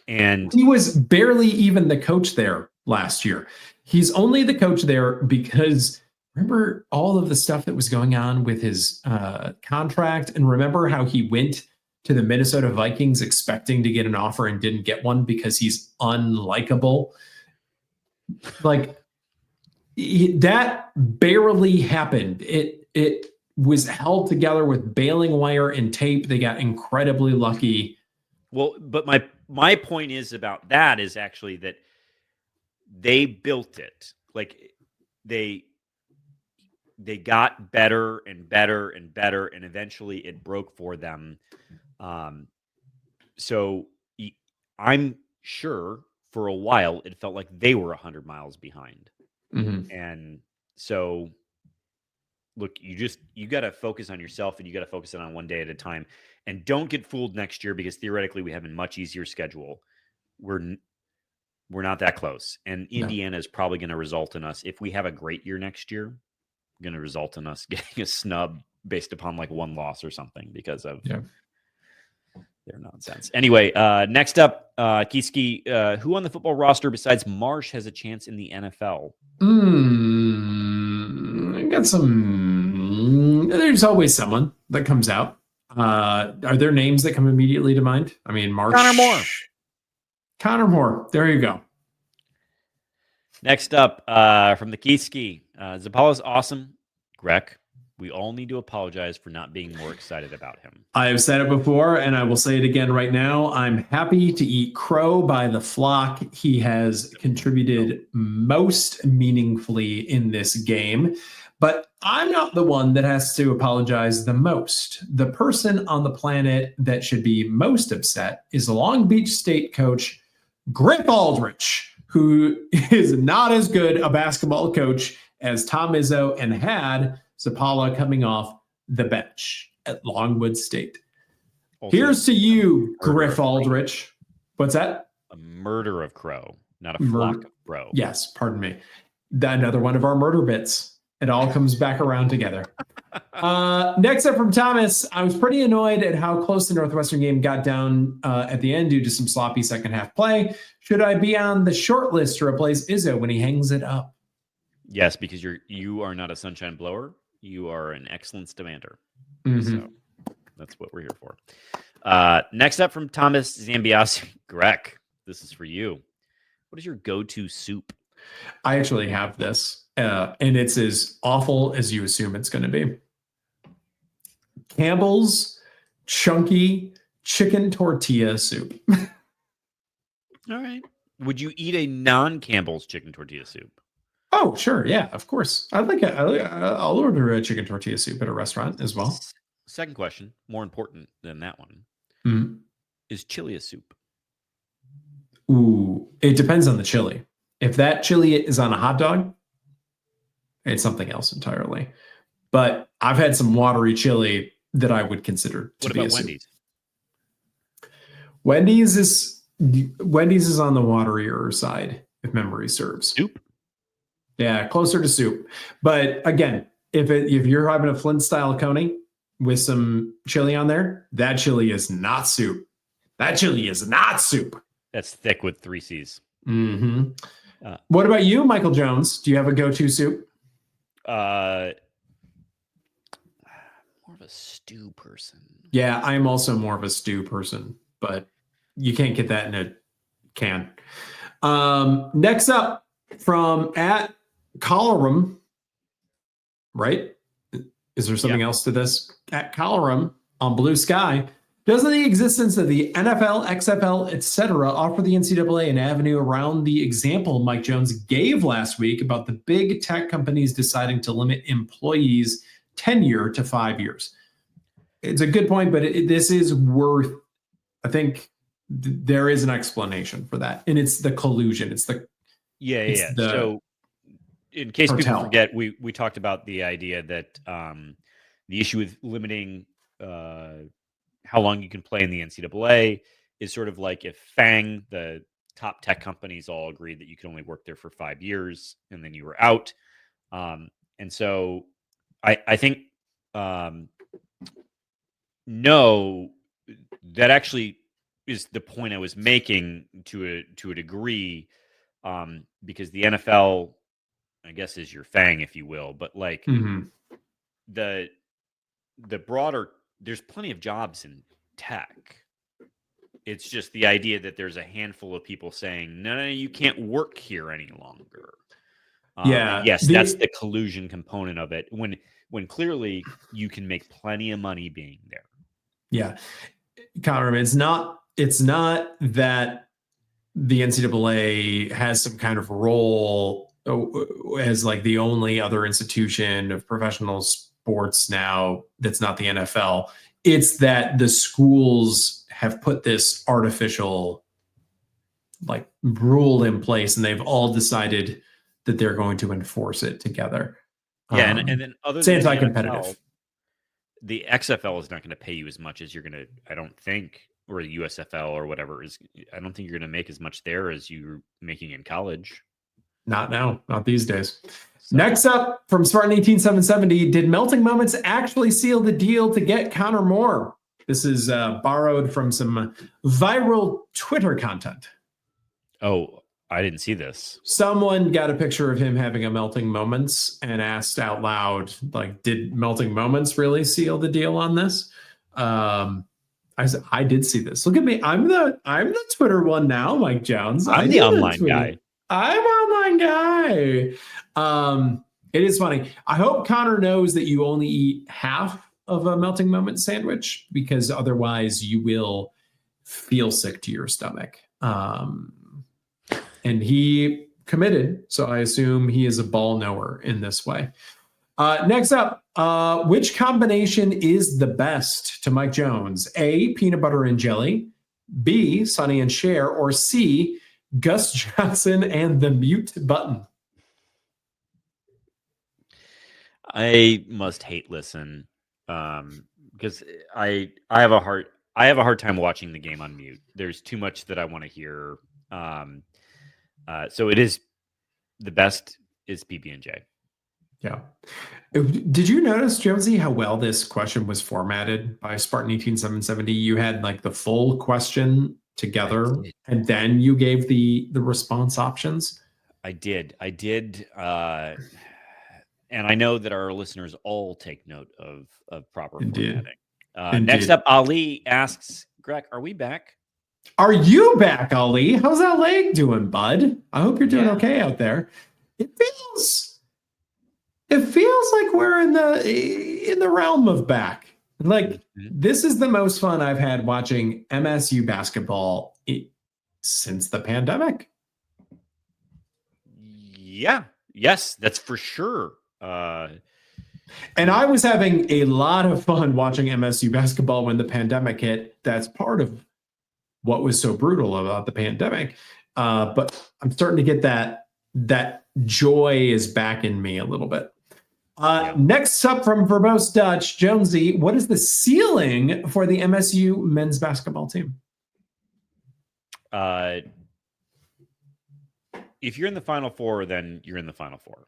And he was barely even the coach there last year. He's only the coach there because remember all of the stuff that was going on with his contract, and remember how he went to the Minnesota Vikings expecting to get an offer and didn't get one because he's unlikable. Like that barely happened. It was held together with baling wire and tape. They got incredibly lucky. Well, but my point is about that is actually that they built it. Like they got better and better and better, and eventually it broke for them. So I'm sure for a while it felt like they were 100 miles behind. Mm-hmm. And so look, you got to focus on yourself, and you got to focus it on one day at a time, and don't get fooled next year because theoretically we have a much easier schedule. We're not that close, and Indiana is probably going to result in us, if we have a great year next year, going to result in us getting a snub based upon like one loss or something because of their nonsense. Anyway, next up, Kiski, who on the football roster besides Marsh has a chance in the NFL? I got some. There's always someone that comes out. Are there names that come immediately to mind? I mean, Marsh. Connor Moore. There you go. Next up, from the Kiski, Zapala's awesome. Greg, we all need to apologize for not being more excited about him. I have said it before, and I will say it again right now. I'm happy to eat crow by the flock. He has contributed most meaningfully in this game, but I'm not the one that has to apologize the most. The person on the planet that should be most upset is Long Beach State coach Griff Aldrich, who is not as good a basketball coach as Tom Izzo and had Zapala coming off the bench at Longwood State. Also, here's to you, Griff Aldrich. What's that? A murder of crow, not a flock of crow. Yes, pardon me. Another one of our murder bits. It all comes back around together. Next up from Thomas, I was pretty annoyed at how close the Northwestern game got down at the end due to some sloppy second half play. Should I be on the short list to replace Izzo when he hangs it up? Yes, because you are not a sunshine blower. You are an excellence demander. Mm-hmm. So that's what we're here for. Next up from Thomas Zambiasi. Greg, this is for you. What is your go-to soup? I actually have this, and it's as awful as you assume it's going to be. Campbell's chunky chicken tortilla soup. All right. Would you eat a non-Campbell's chicken tortilla soup? Oh, sure. Yeah, of course. I'll order a chicken tortilla soup at a restaurant as well. Second question, more important than that one. Mm-hmm. Is chili a soup? Ooh, it depends on the chili. If that chili is on a hot dog, it's something else entirely. But I've had some watery chili that I would consider to What be about a soup. Wendy's? Wendy's is on the waterier side, if memory serves. Soup? Yeah, closer to soup. But again, if you're having a Flint style coney with some chili on there, that chili is not soup. That chili is not soup. That's thick with 3 C's. Mm-hmm. What about you, Michael Jones? Do you have a go-to soup? More of a stew person. Yeah, I'm also more of a stew person, but you can't get that in a can. Next up from at Colorum, right? Is there something else to this? At Colorum on Blue Sky, doesn't the existence of the NFL, XFL, etc., offer the NCAA an avenue around the example Mike Jones gave last week about the big tech companies deciding to limit employees' tenure to 5 years? It's a good point, but this is worth, I think there is an explanation for that. And it's the collusion. It's the So in case cartel. people forget, we talked about the idea that the issue with limiting how long you can play in the NCAA is sort of like if FANG, the top tech companies, all agreed that you could only work there for 5 years and then you were out. And so I think no, that actually is the point I was making to a degree, because the NFL, I guess, is your FANG, if you will, but like the broader, there's plenty of jobs in tech. It's just the idea that there's a handful of people saying, no, you can't work here any longer. Yes, that's the collusion component of it. When clearly you can make plenty of money being there. Yeah, Connor, it's not that the NCAA has some kind of role as like the only other institution of professional sports now that's not the NFL. It's that the schools have put this artificial like rule in place, and they've all decided that they're going to enforce it together. Yeah, and then other it's than anti-competitive. The XFL is not going to pay you as much as you're going to, I don't think, or the USFL or whatever is. I don't think you're going to make as much there as you're making in college. Not now, not these days. So. Next up from Spartan 18770, did Melting Moments actually seal the deal to get Connor Moore? This is borrowed from some viral Twitter content. Oh, I didn't see this. Someone got a picture of him having a Melting Moments and asked out loud, like, did Melting Moments really seal the deal on this? I said, I did see this. Look at me. I'm the Twitter one now, Mike Jones. I'm the online guy. I'm online guy. It is funny. I hope Connor knows that you only eat half of a Melting Moment sandwich, because otherwise you will feel sick to your stomach. And he committed, so I assume he is a ball knower in this way. Next up, which combination is the best to Mike Jones? A, peanut butter and jelly, B, Sonny and Cher, or C, Gus Johnson and the mute button? I must hate listen, because I have a hard time watching the game on mute. There's too much that I want to hear. So it is the best is PB&J. Yeah. Did you notice, Jonesy, how well this question was formatted by Spartan 18770? You had like the full question together, and then you gave the response options. I did. And I know that our listeners all take note of proper formatting. Next up, Ali asks, Greg, are we back? Are you back, Ali? How's that leg doing, bud? I hope you're doing okay out there. It feels like we're in the realm of back. Like, this is the most fun I've had watching MSU basketball since the pandemic. Yeah. Yes, that's for sure. And I was having a lot of fun watching MSU basketball when the pandemic hit. That's part of what was so brutal about the pandemic. But I'm starting to get that that joy is back in me a little bit. Yeah. Next up from Verbose Dutch, Jonesy, what is the ceiling for the MSU men's basketball team? If you're in the Final Four, then you're in the Final Four.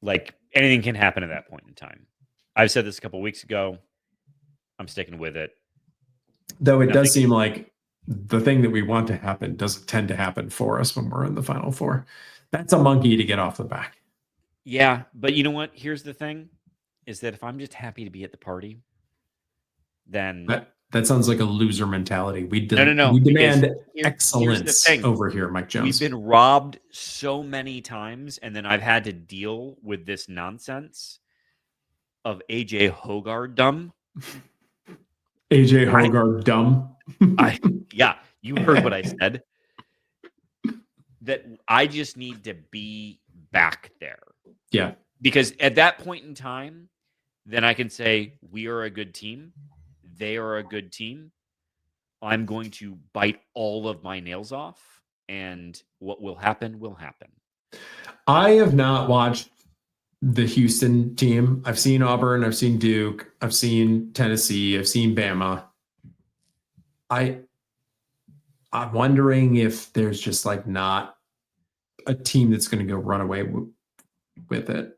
Like, anything can happen at that point in time. I've said this a couple weeks ago. I'm sticking with it. Though it does seem like the thing that we want to happen doesn't tend to happen for us when we're in the Final Four. That's a monkey to get off the back. Yeah, but you know what? Here's the thing, is that if I'm just happy to be at the party, then... That sounds like a loser mentality. We No. We demand here's excellence over here, Mike Jones. We've been robbed so many times, and then I've had to deal with this nonsense of AJ Hoggard dumb. AJ Hoggard dumb. Yeah, you heard what I said. That I just need to be back there. Yeah. Because at that point in time, then I can say, we are a good team. They are a good team. I'm going to bite all of my nails off, and what will happen will happen. I have not watched the Houston team. I've seen Auburn. I've seen Duke. I've seen Tennessee. I've seen Bama. I'm wondering if there's just like not a team that's going to go run away with it.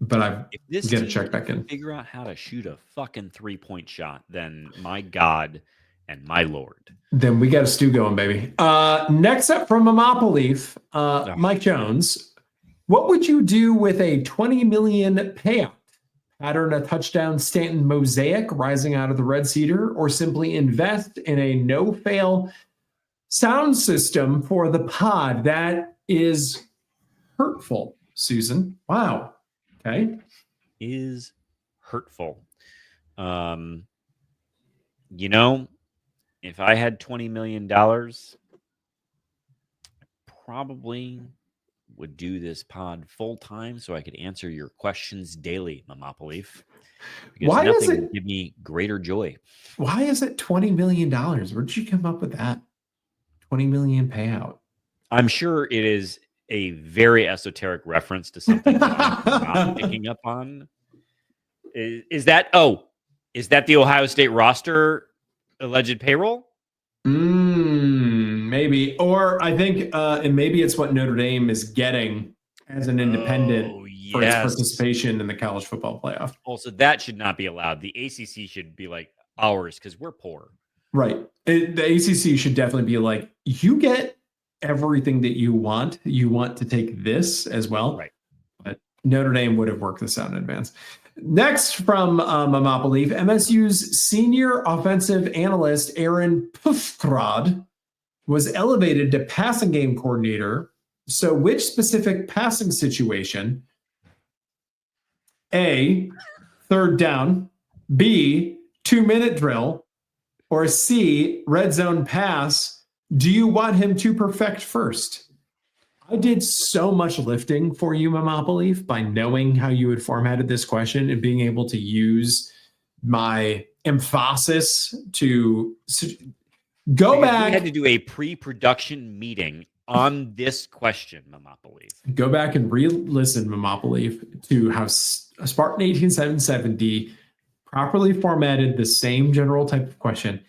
But I've got to check back in. Figure out how to shoot a fucking 3-point shot, then my God and my Lord. Then we got a stew going, baby. Next up from Leaf, Mike Jones. What would you do with a $20 million payout? Pattern a touchdown Stanton mosaic rising out of the red cedar, or simply invest in a no-fail sound system for the pod? That is hurtful, Susan. Wow. Okay. Is hurtful. You know, if I had $20 million, I probably would do this pod full time so I could answer your questions daily, Leaf. Because why nothing would give me greater joy. Why is it $20 million? Where'd you come up with that? 20 million payout. I'm sure it is a very esoteric reference to something that I'm not picking up on. Is that the Ohio State roster alleged payroll? Maybe. Or I think and maybe it's what Notre Dame is getting as an independent for its participation in the college football playoff. Also, that should not be allowed. The ACC should be like ours because we're poor. Right. The ACC should definitely be like, you get everything that you want. You want to take this as well. Right. But Notre Dame would have worked this out in advance. Next from Leaf, MSU's senior offensive analyst, Aaron Pufkrad, was elevated to passing game coordinator. So which specific passing situation, A, third down, B, 2-minute drill, or C, red zone pass, do you want him to perfect first? I did so much lifting for you, Leaf, by knowing how you had formatted this question and being able to use my emphasis to go back. We had to do a pre-production meeting on this question, Leaf. Go back and re-listen, Leaf, to how Spartan 18770 properly formatted the same general type of question.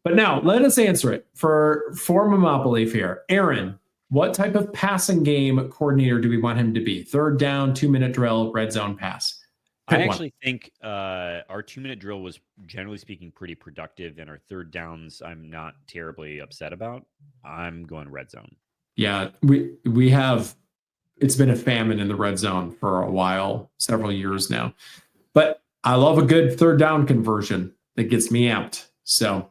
But now let us answer it for Leaf here. Aaron, what type of passing game coordinator do we want him to be? Third down, 2-minute drill, red zone pass. I actually think our 2-minute drill was, generally speaking, pretty productive, and our third downs I'm not terribly upset about. I'm going red zone. Yeah, we have. It's been a famine in the red zone for a while, several years now. But I love a good third down conversion that gets me amped. So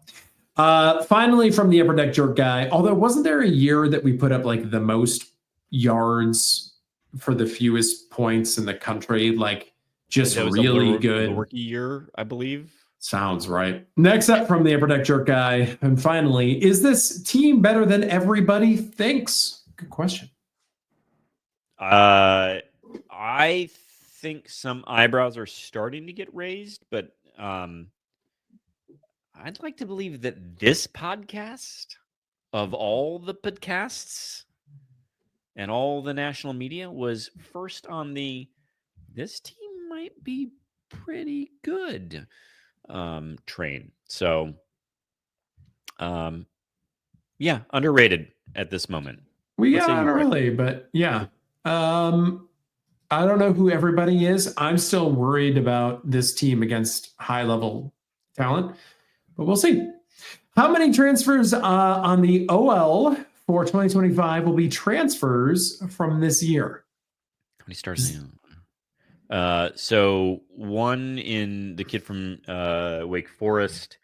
finally, from the Upper Deck Jerk guy, although wasn't there a year that we put up like the most yards for the fewest points in the country? Like just really good. Rookie year, I believe. Sounds right. Next up from the Upper Deck Jerk guy. And finally, is this team better than everybody thinks? Good question. I think some eyebrows are starting to get raised, but I'd like to believe that this podcast of all the podcasts and all the national media was first on the this team might be pretty good train. So, yeah, underrated at this moment. We Let's say got you, Greg. early, but yeah. I don't know who everybody is. I'm still worried about this team against high level talent, but we'll see. How many transfers on the OL for 2025 will be transfers from this year? How many stars? So one in the kid from Wake Forest,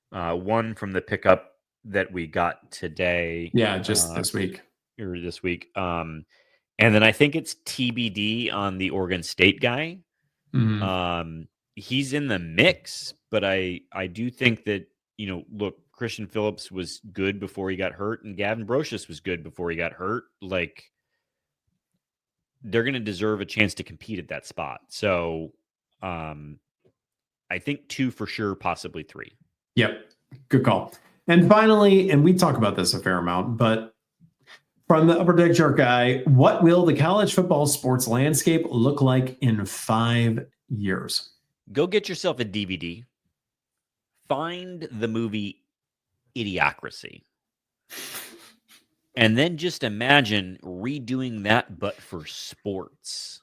one from the pickup that we got today. Yeah, just this week. Or this week. And then I think it's TBD on the Oregon State guy. Mm-hmm. He's in the mix, but I do think that, look, Christian Phillips was good before he got hurt, and Gavin Brocious was good before he got hurt. Like, they're going to deserve a chance to compete at that spot. So, I think 2 for sure, possibly 3. Yep, good call. And finally, and we talk about this a fair amount, but from the Upper Deck Chart guy, what will the college football sports landscape look like in 5 years? Go get yourself a DVD. Find the movie Idiocracy. And then just imagine redoing that, but for sports.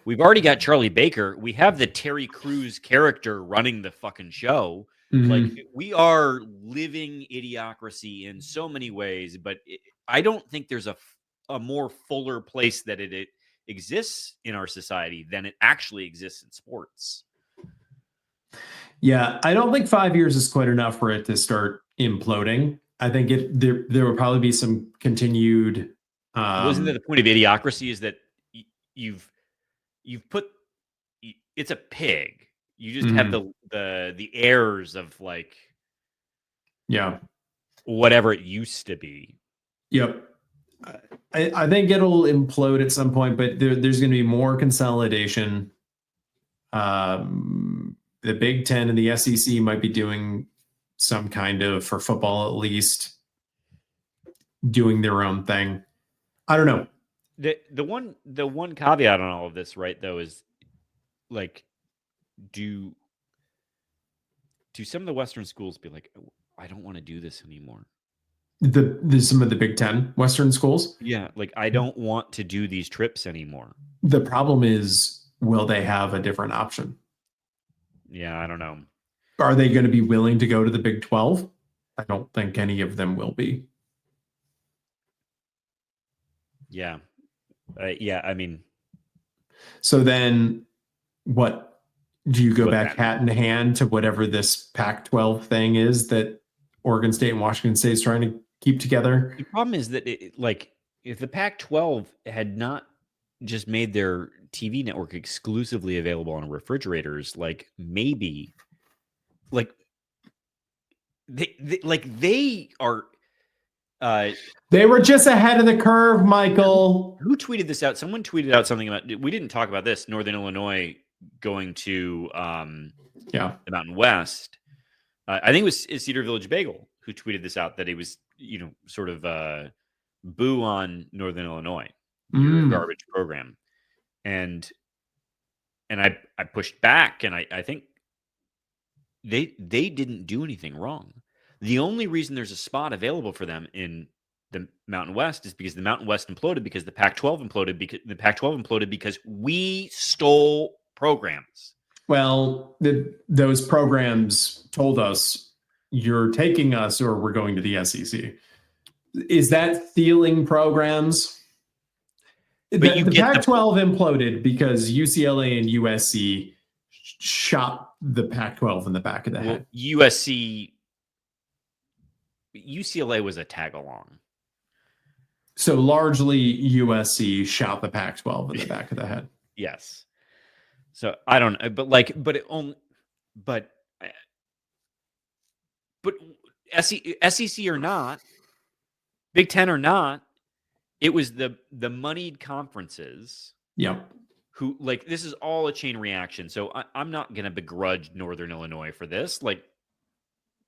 We've already got Charlie Baker. We have the Terry Crews character running the fucking show. Mm-hmm. Like, we are living Idiocracy in so many ways, but I don't think there's a more fuller place that it exists in our society than it actually exists in sports. Yeah, I don't think 5 years is quite enough for it to start imploding. I think there will probably be some continued. Wasn't that the point of Idiocracy? Is that you've put it's a pig. You just have the airs of, like, yeah, whatever it used to be. Yep. I think it'll implode at some point, but there's going to be more consolidation. The Big Ten and the SEC might be doing some kind of, for football at least, doing their own thing. I don't know. The one caveat on all of this, right, though, is, like, do some of the Western schools be like, oh, I don't want to do this anymore? Some of the Big Ten Western schools. Yeah, like, I don't want to do these trips anymore. The problem is, will they have a different option? Yeah, I don't know. Are they going to be willing to go to the Big 12? I don't think any of them will be. Yeah. Yeah, I mean. So then what? Do you go back that hat in hand to whatever this Pac-12 thing is that Oregon State and Washington State is trying to keep together? The problem is that, if the Pac-12 had not just made their TV network exclusively available on refrigerators, like, maybe, like, they are. They were just ahead of the curve, Michael. Who tweeted this out? Someone tweeted out something about. We didn't talk about this. Northern Illinois going to the Mountain West. I think it was Cedar Village Bagel who tweeted this out, that he was, sort of boo on Northern Illinois, your garbage program, and I pushed back, and I think they didn't do anything wrong. The only reason there's a spot available for them in the Mountain West is because the Mountain West imploded, because the Pac-12 imploded, because the Pac-12 imploded because we stole programs. Well, those programs told us, you're taking us or we're going to the SEC. Is that stealing programs? The Pac-12 imploded because UCLA and USC shot the Pac-12 in the back of the head. UCLA was a tag-along. So largely USC shot the Pac-12 in the back of the head. Yes. So I don't know, but SEC or not, Big Ten or not, it was the moneyed conferences. Yep. Who, like, this is all a chain reaction. So I'm not going to begrudge Northern Illinois for this. Like,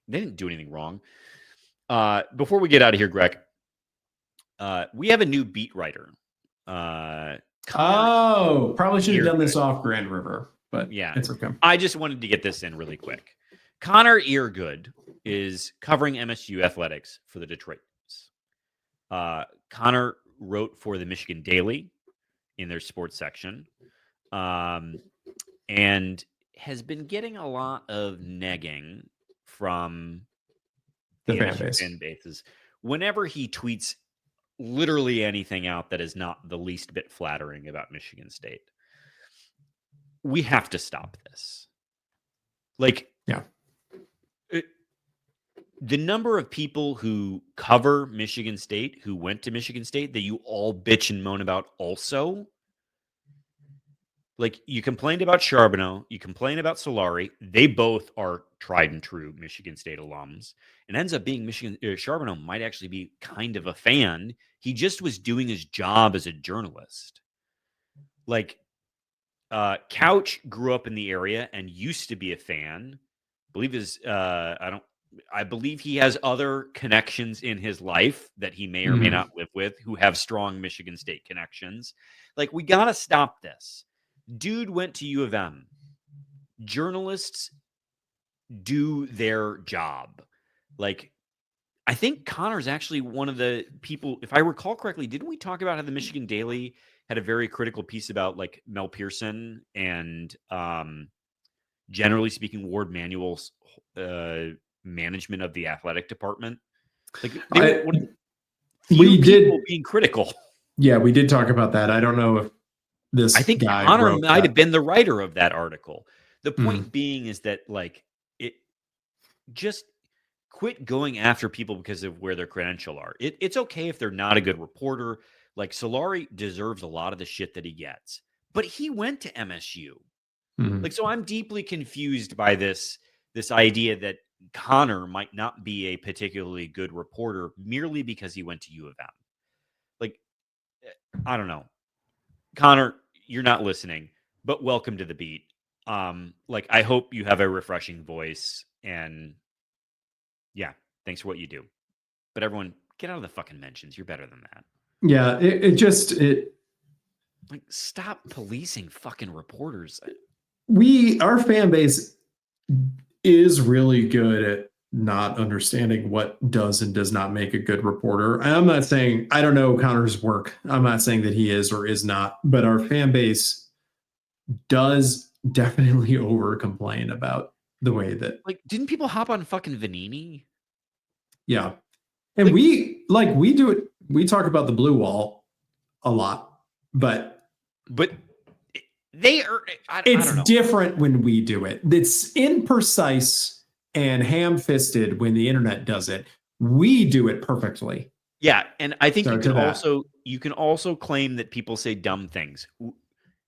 they didn't do anything wrong. Before we get out of here, Greg, we have a new beat writer. Probably should have done this off Grand River, but yeah, it's okay. I just wanted to get this in really quick. Connor Eargood is covering MSU athletics for the Detroit News. Connor wrote for the Michigan Daily in their sports section, and has been getting a lot of negging from The MSU fan base. fan bases whenever he tweets literally anything out that is not the least bit flattering about Michigan State. We have to stop this. Like, yeah. The number of people who cover Michigan State, who went to Michigan State, that you all bitch and moan about also. Like, you complained about Charbonneau, you complain about Solari. They both are tried and true Michigan State alums. It ends up being Charbonneau might actually be kind of a fan. He just was doing his job as a journalist. Like, Couch grew up in the area and used to be a fan. I believe he has other connections in his life that he may or may not live with who have strong Michigan State connections. Like, we got to stop this. Dude went to U of M. Journalists do their job. Like, I think Connor's actually one of the people, if I recall correctly, didn't we talk about how the Michigan Daily had a very critical piece about like Mel Pearson and generally speaking, Ward Manuel's management of the athletic department? Like, they were one of the few people being critical. Yeah, we did talk about that. I don't know if I think Connor might have been the writer of that article. The point being is that, like, it just quit going after people because of where their credentials are. It's okay if they're not a good reporter. Like, Solari deserves a lot of the shit that he gets, but he went to MSU. Like, so I'm deeply confused by this idea that Connor might not be a particularly good reporter merely because he went to U of M. Like, I don't know. Connor, you're not listening, but welcome to the beat. Like, I hope you have a refreshing voice, and yeah, thanks for what you do. But everyone, get out of the fucking mentions. You're better than that. Yeah, it like, stop policing fucking reporters. Our fan base is really good at not understanding what does and does not make a good reporter. I'm not saying, I don't know Connor's work. I'm not saying that he is or is not, but our fan base does definitely over complain about the way that, like, didn't people hop on fucking Vanini? Yeah. And we do it. We talk about the blue wall a lot, but they are, I don't know. Different when we do it. It's imprecise and ham-fisted when the internet does it. We do it perfectly. Yeah, and I think you can also claim that people say dumb things.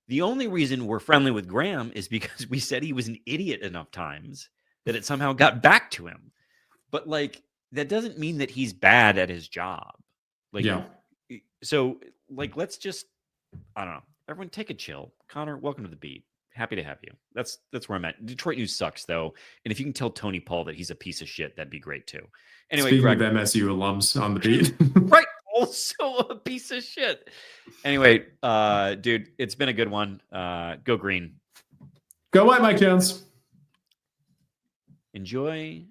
The only reason we're friendly with Graham is because we said he was an idiot enough times that it somehow got back to him. But, like, that doesn't mean that he's bad at his job. Like, yeah. So, like, let's just, I don't know. Everyone take a chill. Connor, welcome to the beat. Happy to have you. That's where I'm at. Detroit News sucks, though. And if you can tell Tony Paul that he's a piece of shit, that'd be great, too. Anyway, speaking of MSU alums on the beat. Right. Also a piece of shit. Anyway, dude, it's been a good one. Go green. Go white, Mike Jones. Enjoy